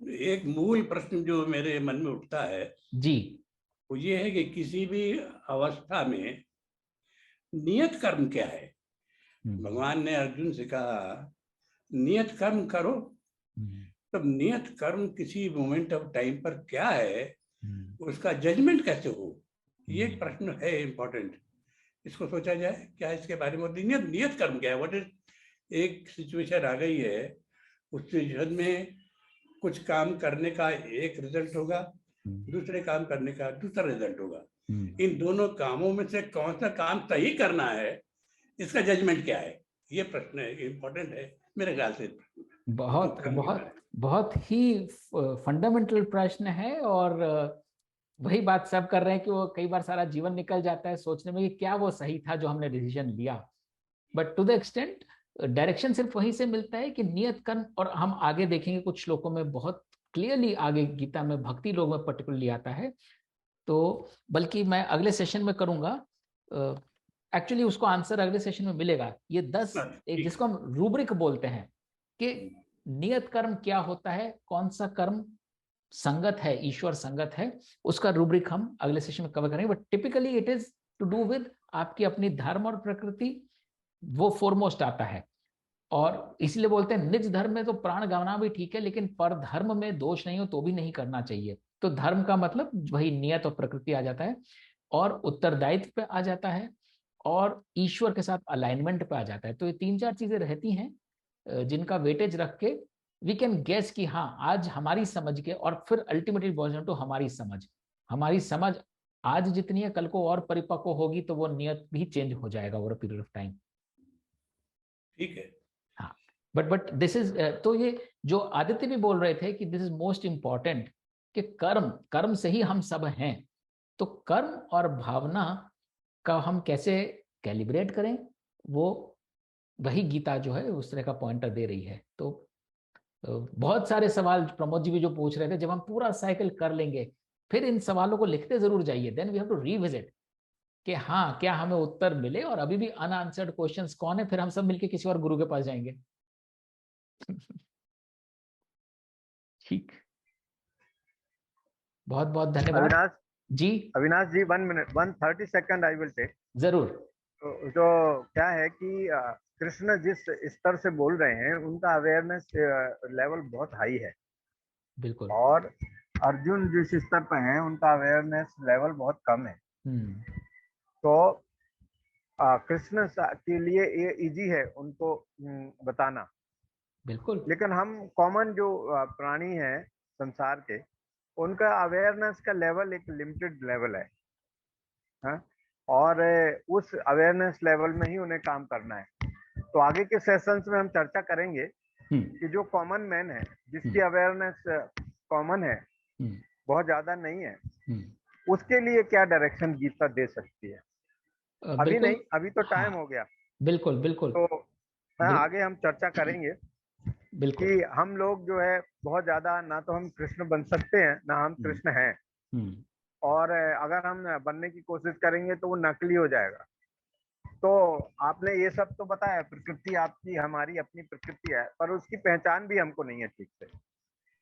एक मूल प्रश्न जो मेरे मन में उठता है जी, वो ये है कि किसी भी अवस्था में नियत कर्म क्या है। भगवान ने अर्जुन से कहा नियत कर्म करो, तब नियत कर्म किसी मोमेंट ऑफ टाइम पर क्या है, उसका जजमेंट कैसे हो, ये एक प्रश्न है इम्पोर्टेंट। इसको सोचा जाए क्या इसके बारे में। नियत कर्म क्या है, व्हाट इज, एक सिचुएशन आ गई है, उस सिचुएशन में कुछ काम करने का एक रिजल्ट होगा, दूसरे काम करने का दूसरा रिजल्ट होगा। इन दोनों कामों में से कौन सा काम सही करना है, इसका जजमेंट क्या है, ये प्रश्न इम्पोर्टेंट है मेरे ख्याल से। बहुत बहुत बहुत ही फंडामेंटल प्रश्न है। और वही बात सब कर रहे हैं कि वो कई बार सारा जीवन निकल जाता है सोचने में कि क्या वो सही था जो हमने डिसीजन लिया। But to the extent direction सिर्फ वहीं से मिलता है कि नियत कर्म। और हम आगे देखेंगे कुछ श्लोकों में बहुत क्लियरली, आगे गीता में भक्ति लोग में पर्टिकुलरली आता है। तो बल्कि मैं अगले सेशन में करूंगा, एक्चुअली उसको आंसर अगले सेशन में मिलेगा। ये 10 एक जिसको हम रूब्रिक बोलते हैं कि नियत कर्म क्या होता है, कौन सा कर्म संगत है, ईश्वर संगत है, उसका रूब्रिक हम अगले सेशन में कवर करेंगे। But typically it is to do with आपकी अपनी धर्म और प्रकृति, वो फोरमोस्ट आता है। और इसलिए बोलते हैं निज धर्म में तो प्राण गंवाना भी ठीक है, लेकिन पर धर्म में दोष नहीं हो तो भी नहीं करना चाहिए। तो धर्म का मतलब वही नियत और प्रकृति आ जाता है, और उत्तरदायित्व पे आ जाता है, और ईश्वर के साथ अलाइनमेंट पे आ जाता है। तो ये 3-4 चीजें रहती हैं जिनका वेटेज रख के वी कैन गेस कि हाँ आज हमारी समझ के, और फिर अल्टीमेटली बॉइल्स डाउन टू हमारी समझ आज जितनी है कल को और परिपक्व होगी, तो वो नियत भी चेंज हो जाएगा over a period of time. ठीक है। हाँ, बट दिस इज, तो ये जो आदित्य भी बोल रहे थे कि दिस इज मोस्ट इंपॉर्टेंट, कि कर्म से ही हम सब हैं। तो कर्म और भावना का हम कैसे कैलिब्रेट करें, वो वही गीता जो है उस तरह का पॉइंटर दे रही है। तो बहुत सारे सवाल प्रमोद जी भी जो पूछ रहे थे, जब हम पूरा साइकिल कर लेंगे फिर इन सवालों को लिखते जरूर जाइए, then we have to revisit कि हाँ क्या हमें उत्तर मिले, और अभी भी अनआंसर्ड क्वेश्चंस कौन है, फिर हम सब मिलके किसी और गुरु के पास जाएंगे। ठीक, बहुत बहुत धन्यवाद जी। Avinash ji 1 minute 130 second I will take. जरूर। तो क्या है कि कृष्ण जिस स्तर से बोल रहे हैं उनका अवेयरनेस लेवल बहुत हाई है, बिल्कुल, और अर्जुन जिस स्तर पर हैं उनका अवेयरनेस लेवल बहुत कम है। तो कृष्ण के लिए ये इजी है उनको बताना, बिल्कुल, लेकिन हम कॉमन जो प्राणी हैं संसार के, उनका अवेयरनेस का लेवल एक लिमिटेड लेवल है, हाँ? और उस अवेयरनेस लेवल में ही उन्हें काम करना है। तो आगे के सेशंस में हम चर्चा करेंगे कि जो कॉमन मैन है, जिसकी अवेयरनेस कॉमन है, बहुत ज्यादा नहीं है, उसके लिए क्या डायरेक्शन गीता दे सकती है। अभी बिल्कुल, नहीं, अभी तो टाइम हाँ, हो गया। बिल्कुल बिल्कुल तो बिल- आगे हम चर्चा करेंगे बिल्कुल। कि हम लोग जो है बहुत ज्यादा ना तो हम कृष्ण बन सकते हैं ना हम कृष्ण हैं, हम्म, और अगर हम बनने की कोशिश करेंगे तो वो नकली हो जाएगा। तो आपने ये सब तो बताया, प्रकृति आपकी हमारी अपनी प्रकृति है, पर उसकी पहचान भी हमको नहीं है ठीक से।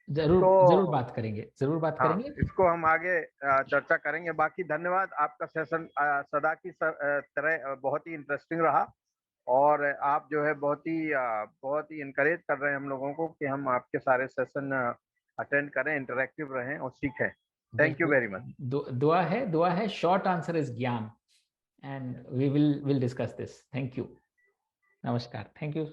जरूर तो जरूर बात करेंगे, जरूर बात हाँ, करेंगे। इसको हम आगे चर्चा करेंगे। बाकी धन्यवाद, आपका सेशन सदा की तरह बहुत ही इंटरेस्टिंग रहा, और आप जो है बहुत ही इनकरेज कर रहे हैं हम लोगों को कि हम आपके सारे सेशन अटेंड करें, इंटरेक्टिव रहें और सीखें। थैंक यू बिल्कुल, वेरी मच। दुआ है, शॉर्ट आंसर इज ज्ञान, and we will discuss this. Thank you, नमस्कार, थैंक यू।